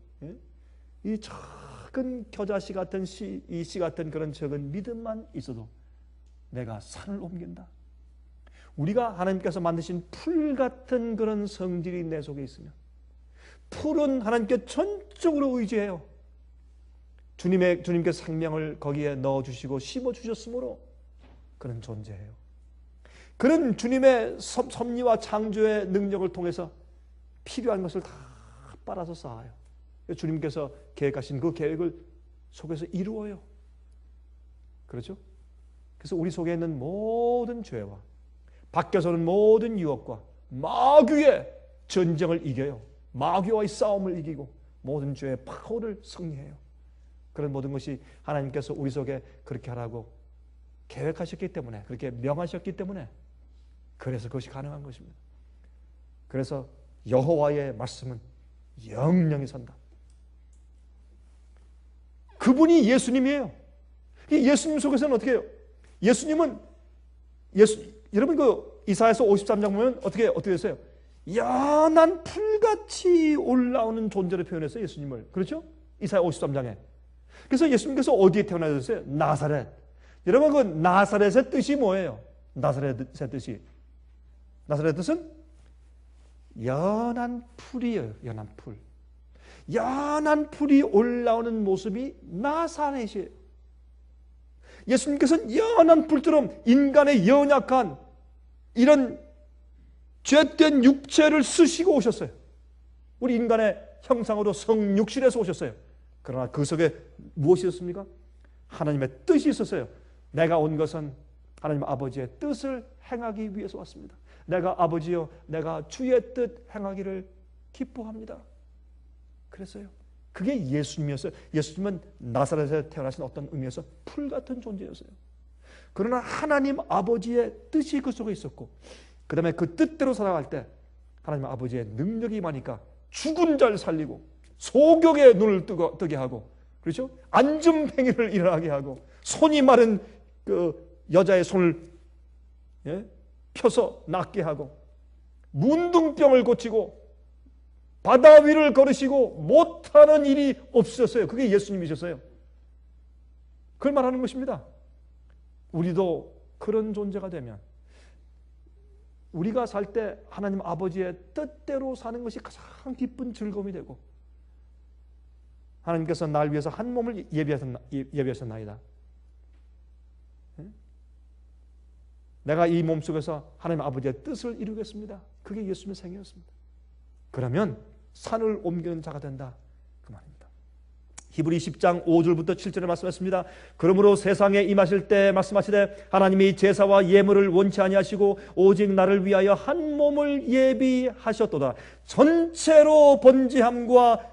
A: 이 작은 겨자씨 같은 씨, 이 씨 같은 그런 적은 믿음만 있어도 내가 산을 옮긴다. 우리가 하나님께서 만드신 풀 같은 그런 성질이 내 속에 있으면 풀은 하나님께 전적으로 의지해요. 주님께서 생명을 거기에 넣어주시고 심어주셨으므로 그런 존재예요. 그런 주님의 섭리와 창조의 능력을 통해서 필요한 것을 다 빨아서 쌓아요. 주님께서 계획하신 그 계획을 속에서 이루어요. 그렇죠? 그래서 우리 속에 있는 모든 죄와 밖에서는 모든 유혹과 마귀의 전쟁을 이겨요. 마귀와의 싸움을 이기고 모든 죄의 파워를 승리해요. 그런 모든 것이 하나님께서 우리 속에 그렇게 하라고 계획하셨기 때문에, 그렇게 명하셨기 때문에 그래서 그것이 가능한 것입니다. 그래서 여호와의 말씀은 영영이 선다. 그분이 예수님이에요. 이 예수님 속에서는 어떻게 해요? 예수님은 여러분 그 이사야서 53장 보면 어떻게 됐어요? 연한 풀같이 올라오는 존재로 표현했어요, 예수님을. 그렇죠? 이사야 53장에. 그래서 예수님께서 어디에 태어나셨어요? 나사렛. 여러분 그 나사렛의 뜻이 뭐예요? 나사렛의 뜻이. 나사렛의 뜻은 연한 풀이에요. 연한 풀. 연한 풀이 올라오는 모습이 나사렛이에요. 예수님께서는 연한 풀처럼 인간의 연약한 이런 죄된 육체를 쓰시고 오셨어요. 우리 인간의 형상으로 성육신에서 오셨어요. 그러나 그 속에 무엇이 있었습니까? 하나님의 뜻이 있었어요. 내가 온 것은 하나님 아버지의 뜻을 행하기 위해서 왔습니다. 내가 아버지여 내가 주의 뜻 행하기를 기뻐합니다. 그랬어요. 그게 예수님이었어요. 예수님은 나사렛에 태어나신 어떤 의미에서 풀 같은 존재였어요. 그러나 하나님 아버지의 뜻이 그 속에 있었고 그 다음에 그 뜻대로 살아갈 때 하나님 아버지의 능력이 많으니까 죽은 자를 살리고 소경의 눈을 뜨게 하고 그렇죠? 앉음행위를 일어나게 하고 손이 마른 그 여자의 손을 펴서 낫게 하고 문둥병을 고치고 바다 위를 걸으시고 못하는 일이 없었어요. 그게 예수님이셨어요. 그걸 말하는 것입니다. 우리도 그런 존재가 되면 우리가 살 때 하나님 아버지의 뜻대로 사는 것이 가장 기쁜 즐거움이 되고 하나님께서 날 위해서 한 몸을 예비하셨나이다. 내가 이 몸 속에서 하나님 아버지의 뜻을 이루겠습니다. 그게 예수님의 생애였습니다. 그러면 산을 옮기는 자가 된다. 그 말입니다. 히브리 10장 5절부터 7절에 말씀했습니다. 그러므로 세상에 임하실 때 말씀하시되 하나님이 제사와 예물을 원치 아니하시고 오직 나를 위하여 한 몸을 예비하셨도다. 전체로 번제함과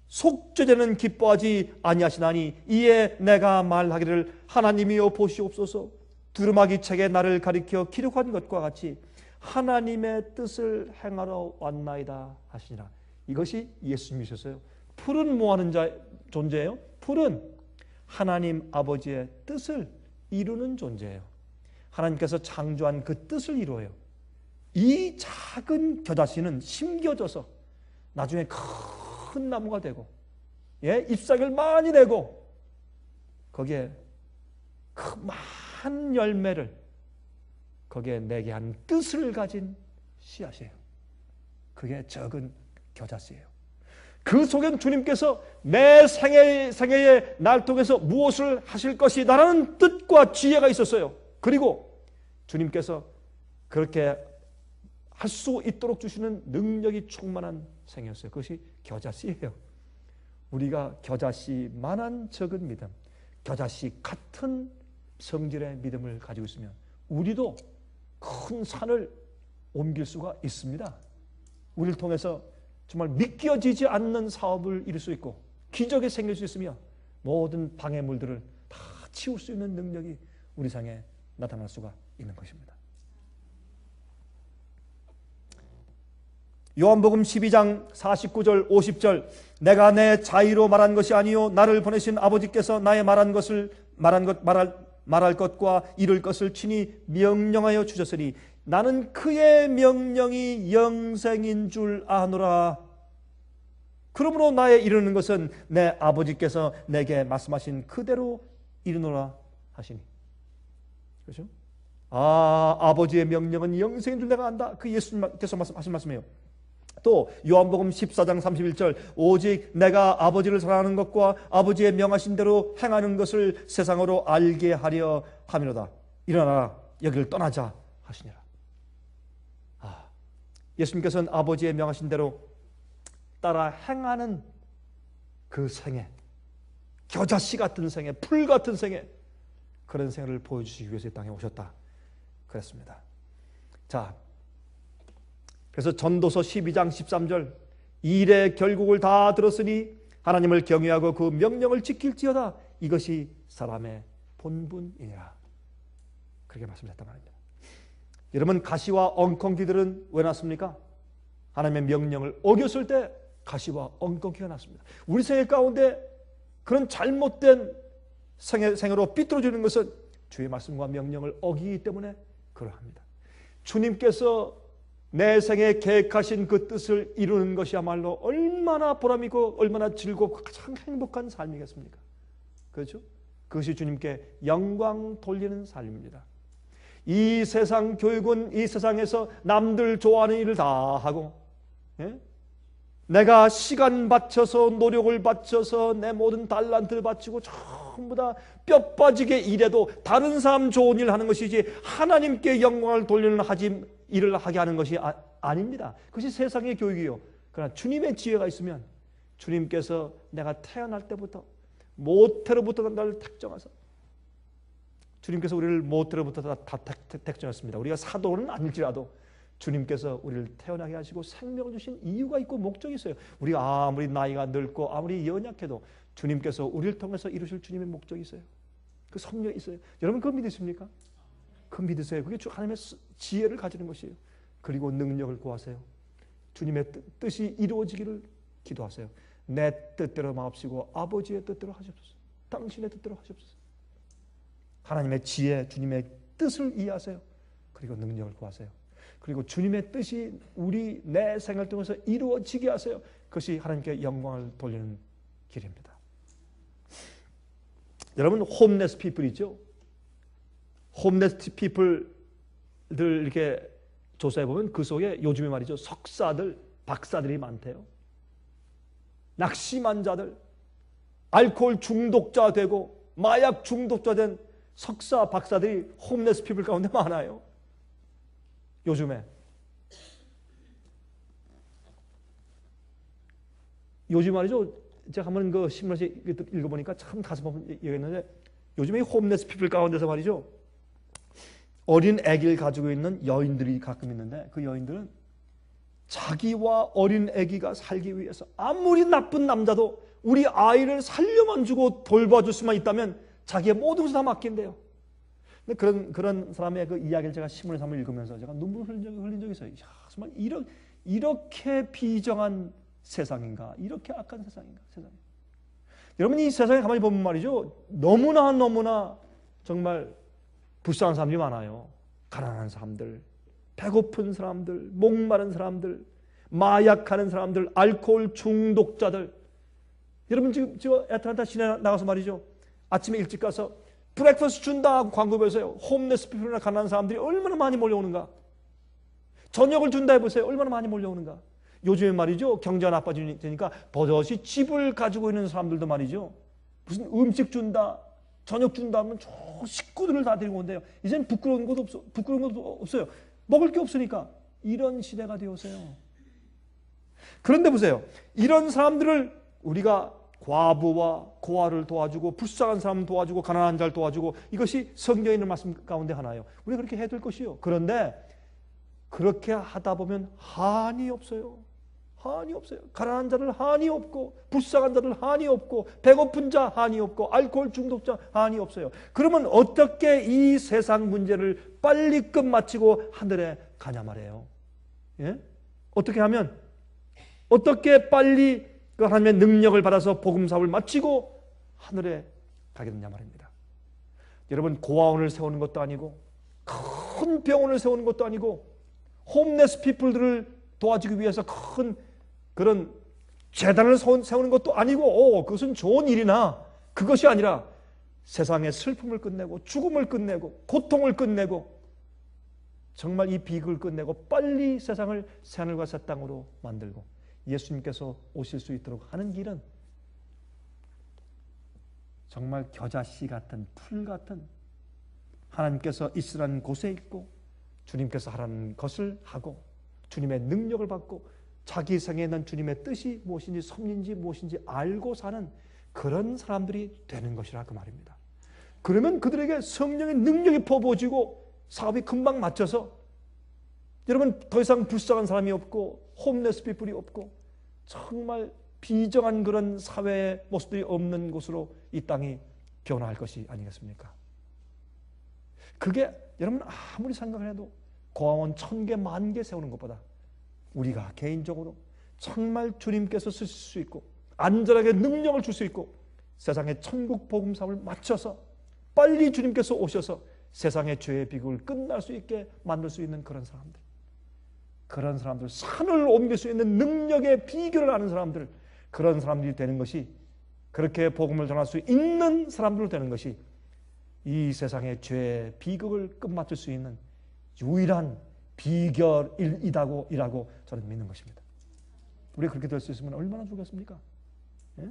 A: 속죄제는 기뻐하지 아니하시나니 이에 내가 말하기를 하나님이여 보시옵소서. 두루마기 책에 나를 가리켜 기록한 것과 같이 하나님의 뜻을 행하러 왔나이다 하시니라. 이것이 예수님이셨어요. 풀은 뭐하는 존재예요? 풀은 하나님 아버지의 뜻을 이루는 존재예요. 하나님께서 창조한 그 뜻을 이루어요. 이 작은 겨자씨는 심겨져서 나중에 큰 나무가 되고 잎사귀를 많이 내고 거기에 그 많은 열매를 거기에 내게 한 뜻을 가진 씨앗이에요. 그게 적은 겨자씨예요. 그 속엔 주님께서 내 생애의 날 통해서 무엇을 하실 것이다라는 뜻과 지혜가 있었어요. 그리고 주님께서 그렇게 할 수 있도록 주시는 능력이 충만한 생애였어요. 그것이 겨자씨예요. 우리가 겨자씨만한 적은 믿음, 겨자씨 같은 성질의 믿음을 가지고 있으면 우리도 큰 산을 옮길 수가 있습니다. 우리를 통해서 정말 믿겨지지 않는 사업을 이룰 수 있고 기적이 생길 수 있으며 모든 방해물들을 다 치울 수 있는 능력이 우리 상에 나타날 수가 있는 것입니다. 요한복음 12장 49절 50절 내가 내 자의로 말한 것이 아니요 나를 보내신 아버지께서 나의 말할 것과 이룰 것을 친히 명령하여 주셨으니 나는 그의 명령이 영생인 줄 아노라. 그러므로 나의 이루는 것은 내 아버지께서 내게 말씀하신 그대로 이루노라 하시니. 그렇죠? 아버지의 명령은 영생인 줄 내가 안다. 그 예수님께서 하신 말씀이에요. 또 요한복음 14장 31절 오직 내가 아버지를 사랑하는 것과 아버지의 명하신 대로 행하는 것을 세상으로 알게 하려 함이로다. 일어나라 여기를 떠나자 하시니라. 예수님께서는 아버지의 명하신 대로 따라 행하는 그 생애, 겨자씨 같은 생애, 풀 같은 생애, 그런 생애를 보여주시기 위해서 이 땅에 오셨다 그랬습니다. 자, 그래서 전도서 12장 13절 일의 결국을 다 들었으니 하나님을 경외하고 그 명령을 지킬지어다. 이것이 사람의 본분이니라. 그렇게 말씀하셨단 말입니다. 여러분, 가시와 엉겅퀴들은 왜 났습니까? 하나님의 명령을 어겼을 때 가시와 엉겅퀴가 났습니다. 우리 생애 가운데 그런 잘못된 생애로 삐뚤어지는 것은 주의 말씀과 명령을 어기기 때문에 그러합니다. 주님께서 내 생에 계획하신 그 뜻을 이루는 것이야말로 얼마나 보람이고 얼마나 즐겁고 가장 행복한 삶이겠습니까? 그렇죠? 그것이 주님께 영광 돌리는 삶입니다. 이 세상 교육은 이 세상에서 남들 좋아하는 일을 다 하고 내가 시간 바쳐서 노력을 바쳐서 내 모든 달란트를 바치고 전부 다 뼈 빠지게 일해도 다른 사람 좋은 일 하는 것이지 하나님께 영광을 돌리는 일을 하게 하는 것이 아닙니다. 그것이 세상의 교육이요. 그러나 주님의 지혜가 있으면 주님께서 내가 태어날 때부터 모태로부터 나를 택정하사 주님께서 우리를 모태로부터 다 택정했습니다. 우리가 사도는 아닐지라도 주님께서 우리를 태어나게 하시고 생명을 주신 이유가 있고 목적이 있어요. 우리가 아무리 나이가 늙고 아무리 연약해도 주님께서 우리를 통해서 이루실 주님의 목적이 있어요. 그 섭리가 있어요. 여러분 그거 믿으십니까? 그거 믿으세요. 그게 하나님의 지혜를 가지는 것이에요. 그리고 능력을 구하세요. 주님의 뜻이 이루어지기를 기도하세요. 내 뜻대로 마옵시고 아버지의 뜻대로 하시옵소서. 당신의 뜻대로 하시옵소서. 하나님의 지혜, 주님의 뜻을 이해하세요. 그리고 능력을 구하세요. 그리고 주님의 뜻이 내 생활 통해서 이루어지게 하세요. 그것이 하나님께 영광을 돌리는 길입니다. 여러분, 홈레스 피플이죠. 홈레스 피플들 이렇게 조사해 보면 그 속에 요즘에 말이죠, 석사들, 박사들이 많대요. 낙심환자들, 알코올 중독자 되고 마약 중독자 된 석사, 박사들이 홈레스 피플 가운데 많아요. 요즘에. 요즘 말이죠, 제가 한번 그 신문에서 읽어보니까 참 가슴 아픈 얘기했는데, 요즘에 이 홈레스 피플 가운데서 말이죠, 어린 아기를 가지고 있는 여인들이 가끔 있는데, 그 여인들은 자기와 어린 아기가 살기 위해서 아무리 나쁜 남자도 우리 아이를 살려만 주고 돌봐줄 수만 있다면 자기의 모든 것을 다 맡긴대요. 근데 그런 사람의 그 이야기를 제가 신문에서 한번 읽으면서 제가 눈물을 흘린 적이 있어요. 야, 정말 이렇게 비정한 세상인가? 이렇게 악한 세상인가? 세상에. 여러분, 이 세상에 가만히 보면 말이죠, 너무나 정말 불쌍한 사람들이 많아요. 가난한 사람들, 배고픈 사람들, 목마른 사람들, 마약하는 사람들, 알코올 중독자들. 여러분, 지금 저 애틀란타 시내 나가서 말이죠, 아침에 일찍 가서 브렉퍼스트 준다 하고 광고 보세요. 홈레스 피플이나 가난한 사람들이 얼마나 많이 몰려오는가. 저녁을 준다 해보세요. 얼마나 많이 몰려오는가. 요즘에 말이죠, 경제가 나빠지니까 버젓이 집을 가지고 있는 사람들도 말이죠, 무슨 음식 준다, 저녁 준다 하면 저 식구들을 다 데리고 온대요. 이제는 부끄러운 것도 없어요. 먹을 게 없으니까. 이런 시대가 되었어요. 그런데 보세요, 이런 사람들을 우리가 과부와 고아를 도와주고 불쌍한 사람 도와주고 가난한 자를 도와주고, 이것이 성경에 있는 말씀 가운데 하나예요. 우리가 그렇게 해야 될 것이요. 그런데 그렇게 하다 보면 한이 없어요. 한이 없어요. 가난한 자들 한이 없고, 불쌍한 자들 한이 없고, 배고픈 자 한이 없고, 알코올 중독자 한이 없어요. 그러면 어떻게 이 세상 문제를 빨리 끝마치고 하늘에 가냐 말이에요. 예? 어떻게 하면, 어떻게 빨리 그 하나님의 능력을 받아서 복음 사업을 마치고 하늘에 가게 되냐 말입니다. 여러분, 고아원을 세우는 것도 아니고, 큰 병원을 세우는 것도 아니고, 홈레스 피플들을 도와주기 위해서 큰 그런 재단을 세우는 것도 아니고, 그것은 좋은 일이나 그것이 아니라 세상의 슬픔을 끝내고 죽음을 끝내고 고통을 끝내고 정말 이 비극을 끝내고 빨리 세상을 새하늘과 새 땅으로 만들고 예수님께서 오실 수 있도록 하는 길은 정말 겨자씨 같은 풀 같은, 하나님께서 있으라는 곳에 있고 주님께서 하라는 것을 하고 주님의 능력을 받고 자기 생에 있는 주님의 뜻이 무엇인지 섭리인지 무엇인지 알고 사는 그런 사람들이 되는 것이라 그 말입니다. 그러면 그들에게 성령의 능력이 퍼부어지고 사업이 금방 맞춰서, 여러분, 더 이상 불쌍한 사람이 없고 홈레스 피플이 없고 정말 비정한 그런 사회의 모습들이 없는 곳으로 이 땅이 변화할 것이 아니겠습니까? 그게 여러분 아무리 생각을 해도 고아원 1000개, 10,000개 세우는 것보다 우리가 개인적으로 정말 주님께서 쓰실 수 있고 안전하게 능력을 줄 수 있고 세상의 천국 복음 사업을 맞춰서 빨리 주님께서 오셔서 세상의 죄의 비극을 끝날 수 있게 만들 수 있는 그런 사람들, 산을 옮길 수 있는 능력의 비결을 아는 사람들, 그런 사람들이 되는 것이, 그렇게 복음을 전할 수 있는 사람들로 되는 것이 이 세상의 죄의 비극을 끝마칠 수 있는 유일한 비결이라고 저는 믿는 것입니다. 우리가 그렇게 될 수 있으면 얼마나 좋겠습니까? 예?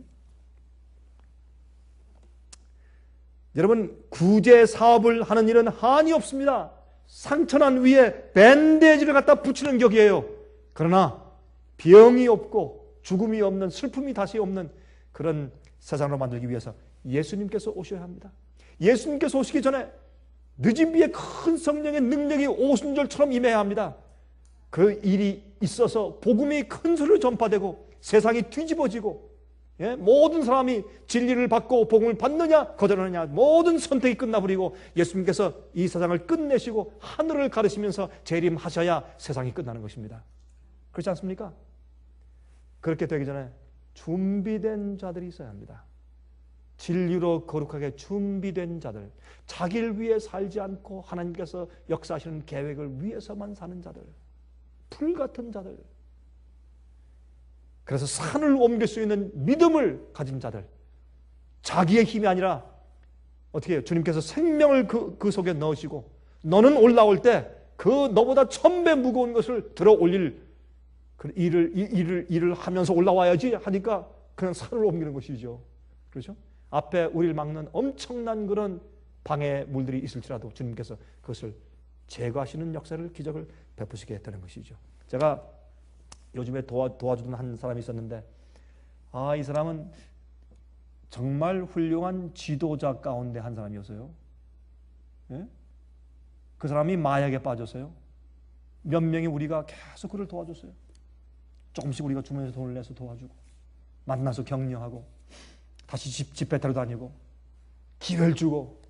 A: 여러분, 구제 사업을 하는 일은 한이 없습니다. 상처난 위에 밴데지를 갖다 붙이는 격이에요. 그러나 병이 없고 죽음이 없는, 슬픔이 다시 없는 그런 세상으로 만들기 위해서 예수님께서 오셔야 합니다. 예수님께서 오시기 전에 늦은 비에 큰 성령의 능력이 오순절처럼 임해야 합니다. 그 일이 있어서 복음이 큰 소리로 전파되고 세상이 뒤집어지고, 예? 모든 사람이 진리를 받고 복음을 받느냐 거절하느냐 모든 선택이 끝나버리고 예수님께서 이 세상을 끝내시고 하늘을 가르시면서 재림하셔야 세상이 끝나는 것입니다. 그렇지 않습니까? 그렇게 되기 전에 준비된 자들이 있어야 합니다. 진리로 거룩하게 준비된 자들, 자기를 위해 살지 않고 하나님께서 역사하시는 계획을 위해서만 사는 자들, 불같은 자들, 그래서 산을 옮길 수 있는 믿음을 가진 자들, 자기의 힘이 아니라 어떻게 해요? 주님께서 생명을 그 속에 넣으시고 너는 올라올 때 그 너보다 1000배 무거운 것을 들어 올릴 그 일을 하면서 올라와야지 하니까 그냥 산을 옮기는 것이죠. 그렇죠? 앞에 우리를 막는 엄청난 그런 방해물들이 있을지라도 주님께서 그것을 제거하시는 역사를, 기적을 베푸시게 되는 것이죠. 제가 요즘에 도와주던 한 사람이 있었는데, 이 사람은 정말 훌륭한 지도자 가운데 한 사람이었어요. 예? 그 사람이 마약에 빠졌어요. 몇 명이 우리가 계속 그를 도와줬어요. 조금씩 우리가 주머니에서 돈을 내서 도와주고, 만나서 격려하고, 다시 집회 때로 다니고, 기회를 주고,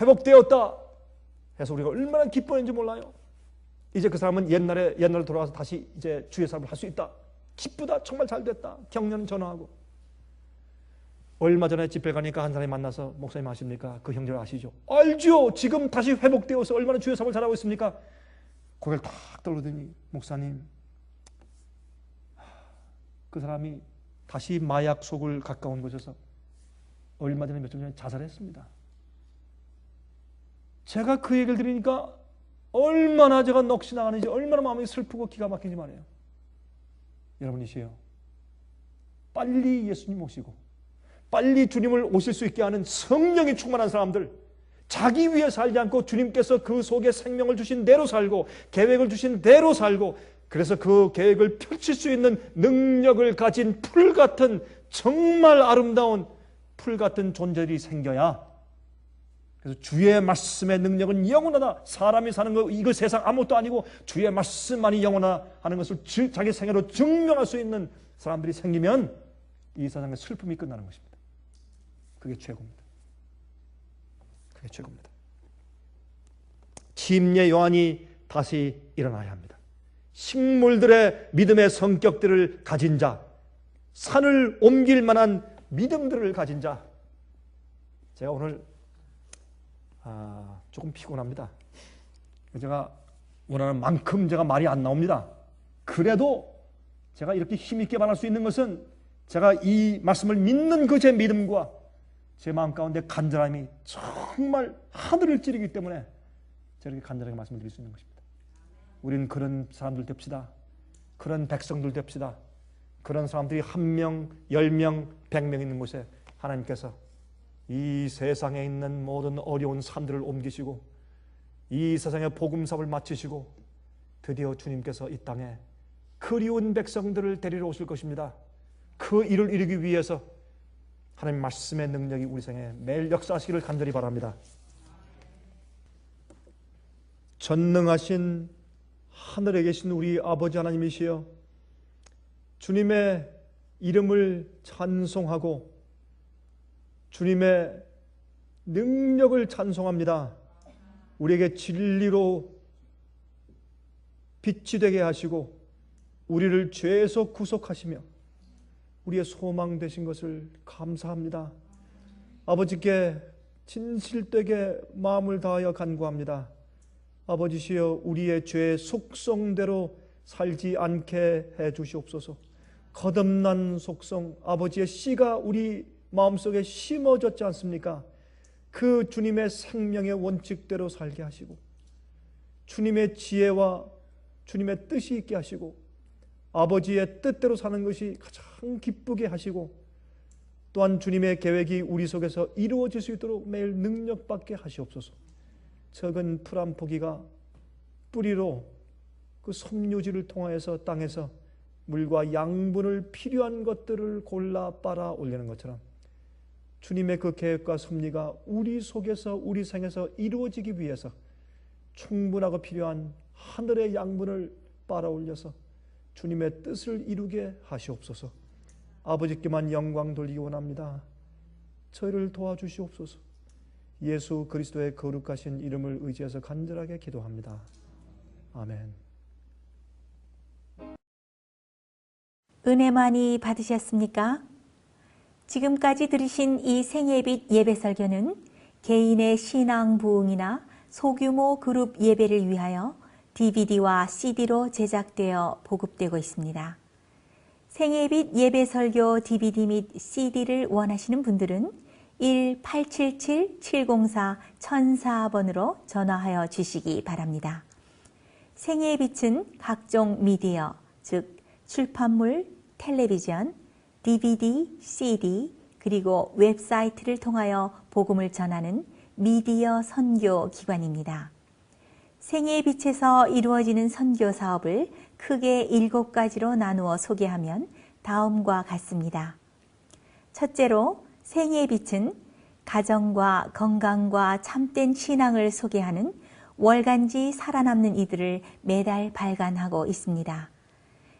A: 회복되었다 해서 우리가 얼마나 기뻐했는지 몰라요. 이제 그 사람은 옛날로 돌아와서 다시 이제 주의 삶을 할 수 있다. 기쁘다. 정말 잘 됐다. 격려는 전화하고. 얼마 전에 집회 가니까 한 사람이 만나서, 목사님 아십니까? 그 형제를 아시죠? 알죠. 지금 다시 회복되어서 얼마나 주의 삶을 잘하고 있습니까? 고개를 탁 떨더니, 목사님, 그 사람이 다시 마약 속을 가까운 곳에서 얼마 전에 몇 년 전에 자살했습니다. 제가 그 얘기를 들으니까 얼마나 제가 넋이 나가는지, 얼마나 마음이 슬프고 기가 막히지 말이에요. 여러분이시요, 빨리 예수님 오시고 빨리 주님을 오실 수 있게 하는 성령이 충만한 사람들, 자기 위해 살지 않고 주님께서 그 속에 생명을 주신 대로 살고 계획을 주신 대로 살고, 그래서 그 계획을 펼칠 수 있는 능력을 가진 풀 같은, 정말 아름다운 풀 같은 존재들이 생겨야, 그래서 주의 말씀의 능력은 영원하다. 사람이 사는 거 이거 세상 아무것도 아니고 주의 말씀만이 영원하다 하는 것을 자기 생애로 증명할 수 있는 사람들이 생기면 이 세상의 슬픔이 끝나는 것입니다. 그게 최고입니다. 그게 최고입니다. 침례 요한이 다시 일어나야 합니다. 식물들의 믿음의 성격들을 가진 자, 산을 옮길 만한 믿음들을 가진 자. 제가 오늘 조금 피곤합니다. 제가 원하는 만큼 제가 말이 안 나옵니다. 그래도 제가 이렇게 힘있게 말할 수 있는 것은 제가 이 말씀을 믿는 그 제 믿음과 제 마음 가운데 간절함이 정말 하늘을 찌르기 때문에 저렇게 간절하게 말씀을 드릴 수 있는 것입니다. 우리는 그런 사람들 됩시다. 그런 백성들 됩시다. 그런 사람들이 1명, 10명, 100명 있는 곳에 하나님께서 이 세상에 있는 모든 어려운 삶들을 옮기시고 이 세상의 복음사업을 마치시고 드디어 주님께서 이 땅에 그리운 백성들을 데리러 오실 것입니다. 그 일을 이루기 위해서 하나님 말씀의 능력이 우리 생에 매일 역사하시기를 간절히 바랍니다. 전능하신 하늘에 계신 우리 아버지 하나님이시여, 주님의 이름을 찬송하고 주님의 능력을 찬송합니다. 우리에게 진리로 빛이 되게 하시고 우리를 죄에서 구속하시며 우리의 소망 되신 것을 감사합니다. 아버지께 진실되게 마음을 다하여 간구합니다. 아버지시여, 우리의 죄의 속성대로 살지 않게 해 주시옵소서. 거듭난 속성, 아버지의 씨가 우리 마음속에 심어졌지 않습니까? 그 주님의 생명의 원칙대로 살게 하시고 주님의 지혜와 주님의 뜻이 있게 하시고 아버지의 뜻대로 사는 것이 가장 기쁘게 하시고 또한 주님의 계획이 우리 속에서 이루어질 수 있도록 매일 능력받게 하시옵소서. 적은 풀 한 포기가 뿌리로 그 섬유질을 통하여서 땅에서 물과 양분을 필요한 것들을 골라 빨아 올리는 것처럼 주님의 그 계획과 섭리가 우리 속에서 우리 생에서 이루어지기 위해서 충분하고 필요한 하늘의 양분을 빨아 올려서 주님의 뜻을 이루게 하시옵소서. 아버지께만 영광 돌리기 원합니다. 저희를 도와주시옵소서. 예수 그리스도의 거룩하신 이름을 의지해서 간절하게 기도합니다. 아멘.
B: 은혜 많이 받으셨습니까? 지금까지 들으신 이 생예빛 예배 설교는 개인의 신앙 부흥이나 소규모 그룹 예배를 위하여 DVD와 CD로 제작되어 보급되고 있습니다. 생예빛 예배 설교 DVD 및 CD를 원하시는 분들은 1-877-704-1004번으로 전화하여 주시기 바랍니다. 생예빛은 각종 미디어, 즉 출판물, 텔레비전, DVD, CD, 그리고 웹사이트를 통하여 복음을 전하는 미디어 선교 기관입니다. 생예빛에서 이루어지는 선교 사업을 크게 7가지로 나누어 소개하면 다음과 같습니다. 첫째로 생예빛은 가정과 건강과 참된 신앙을 소개하는 월간지 살아남는 이들을 매달 발간하고 있습니다.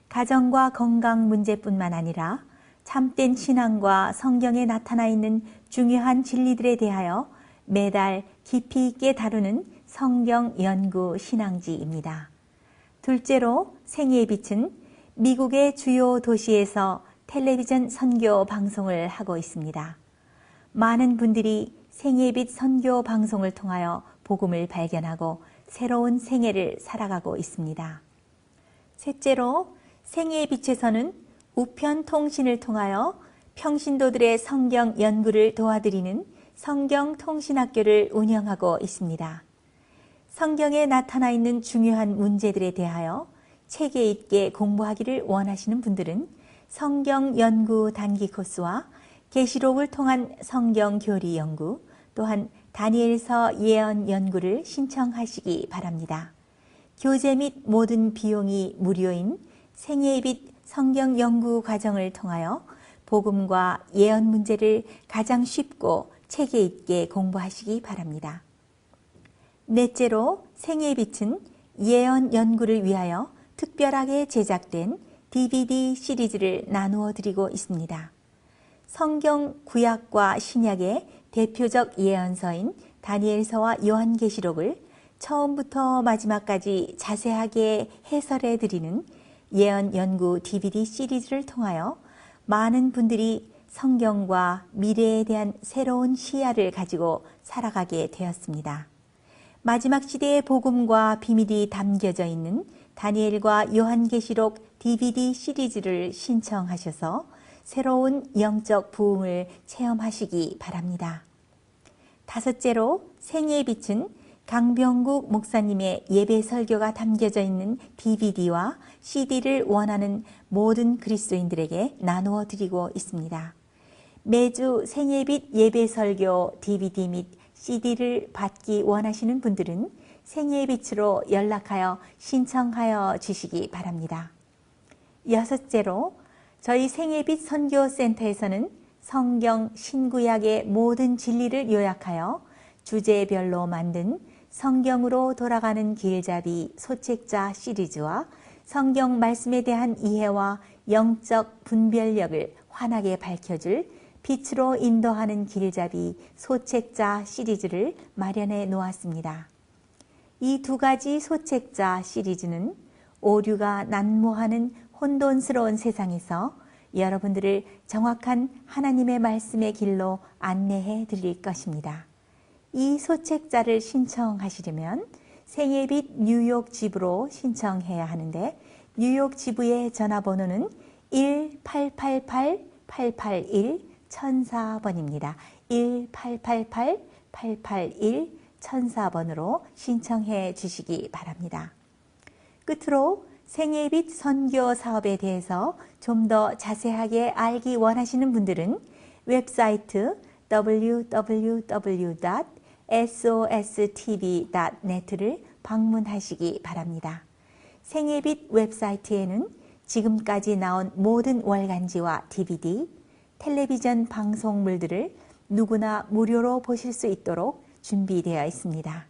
B: 가정과 건강 문제뿐만 아니라 참된 신앙과 성경에 나타나 있는 중요한 진리들에 대하여 매달 깊이 있게 다루는 성경 연구 신앙지입니다. 둘째로 생예빛은 미국의 주요 도시에서 텔레비전 선교 방송을 하고 있습니다. 많은 분들이 생예빛 선교 방송을 통하여 복음을 발견하고 새로운 생애를 살아가고 있습니다. 셋째로 생예빛에서는 우편 통신을 통하여 평신도들의 성경 연구를 도와드리는 성경통신학교를 운영하고 있습니다. 성경에 나타나 있는 중요한 문제들에 대하여 체계 있게 공부하기를 원하시는 분들은 성경 연구 단기 코스와 계시록을 통한 성경 교리 연구, 또한 다니엘서 예언 연구를 신청하시기 바랍니다. 교재 및 모든 비용이 무료인 생예빛 성경 연구 과정을 통하여 복음과 예언 문제를 가장 쉽고 체계 있게 공부하시기 바랍니다. 넷째로 생예빛은 예언 연구를 위하여 특별하게 제작된 DVD 시리즈를 나누어 드리고 있습니다. 성경 구약과 신약의 대표적 예언서인 다니엘서와 요한계시록을 처음부터 마지막까지 자세하게 해설해 드리는 예언 연구 DVD 시리즈를 통하여 많은 분들이 성경과 미래에 대한 새로운 시야를 가지고 살아가게 되었습니다. 마지막 시대의 복음과 비밀이 담겨져 있는 다니엘과 요한계시록 DVD 시리즈를 신청하셔서 새로운 영적 부흥을 체험하시기 바랍니다. 다섯째로 생예빛은 강병국 목사님의 예배 설교가 담겨져 있는 DVD와 CD를 원하는 모든 그리스도인들에게 나누어 드리고 있습니다. 매주 생예빛 예배 설교 DVD 및 CD를 받기 원하시는 분들은 생예빛으로 연락하여 신청하여 주시기 바랍니다. 여섯째로 저희 생예빛 선교센터에서는 성경 신구약의 모든 진리를 요약하여 주제별로 만든 성경으로 돌아가는 길잡이 소책자 시리즈와 성경 말씀에 대한 이해와 영적 분별력을 환하게 밝혀줄 빛으로 인도하는 길잡이 소책자 시리즈를 마련해 놓았습니다. 이 두 가지 소책자 시리즈는 오류가 난무하는 혼돈스러운 세상에서 여러분들을 정확한 하나님의 말씀의 길로 안내해 드릴 것입니다. 이 소책자를 신청하시려면 생예빛 뉴욕 지부로 신청해야 하는데 뉴욕 지부의 전화번호는 1-888-881-1004번입니다. 1-888-881-1004번으로 신청해 주시기 바랍니다. 끝으로 생예빛 선교 사업에 대해서 좀 더 자세하게 알기 원하시는 분들은 웹사이트 www.sostv.net를 방문하시기 바랍니다. 생예빛 웹사이트에는 지금까지 나온 모든 월간지와 DVD, 텔레비전 방송물들을 누구나 무료로 보실 수 있도록 준비되어 있습니다.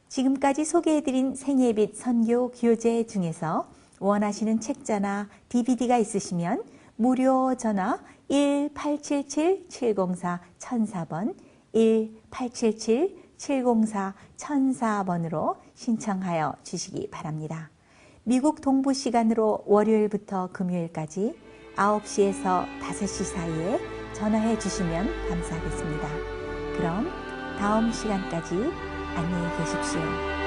B: 지금까지 소개해드린 생예빛 선교 교재 중에서 원하시는 책자나 DVD가 있으시면 무료 전화 1-877-704-1004번 1-877-704-1004번으로 신청하여 주시기 바랍니다. 미국 동부 시간으로 월요일부터 금요일까지 9시에서 5시 사이에 전화해 주시면 감사하겠습니다. 그럼 다음 시간까지 안녕히 계십시오.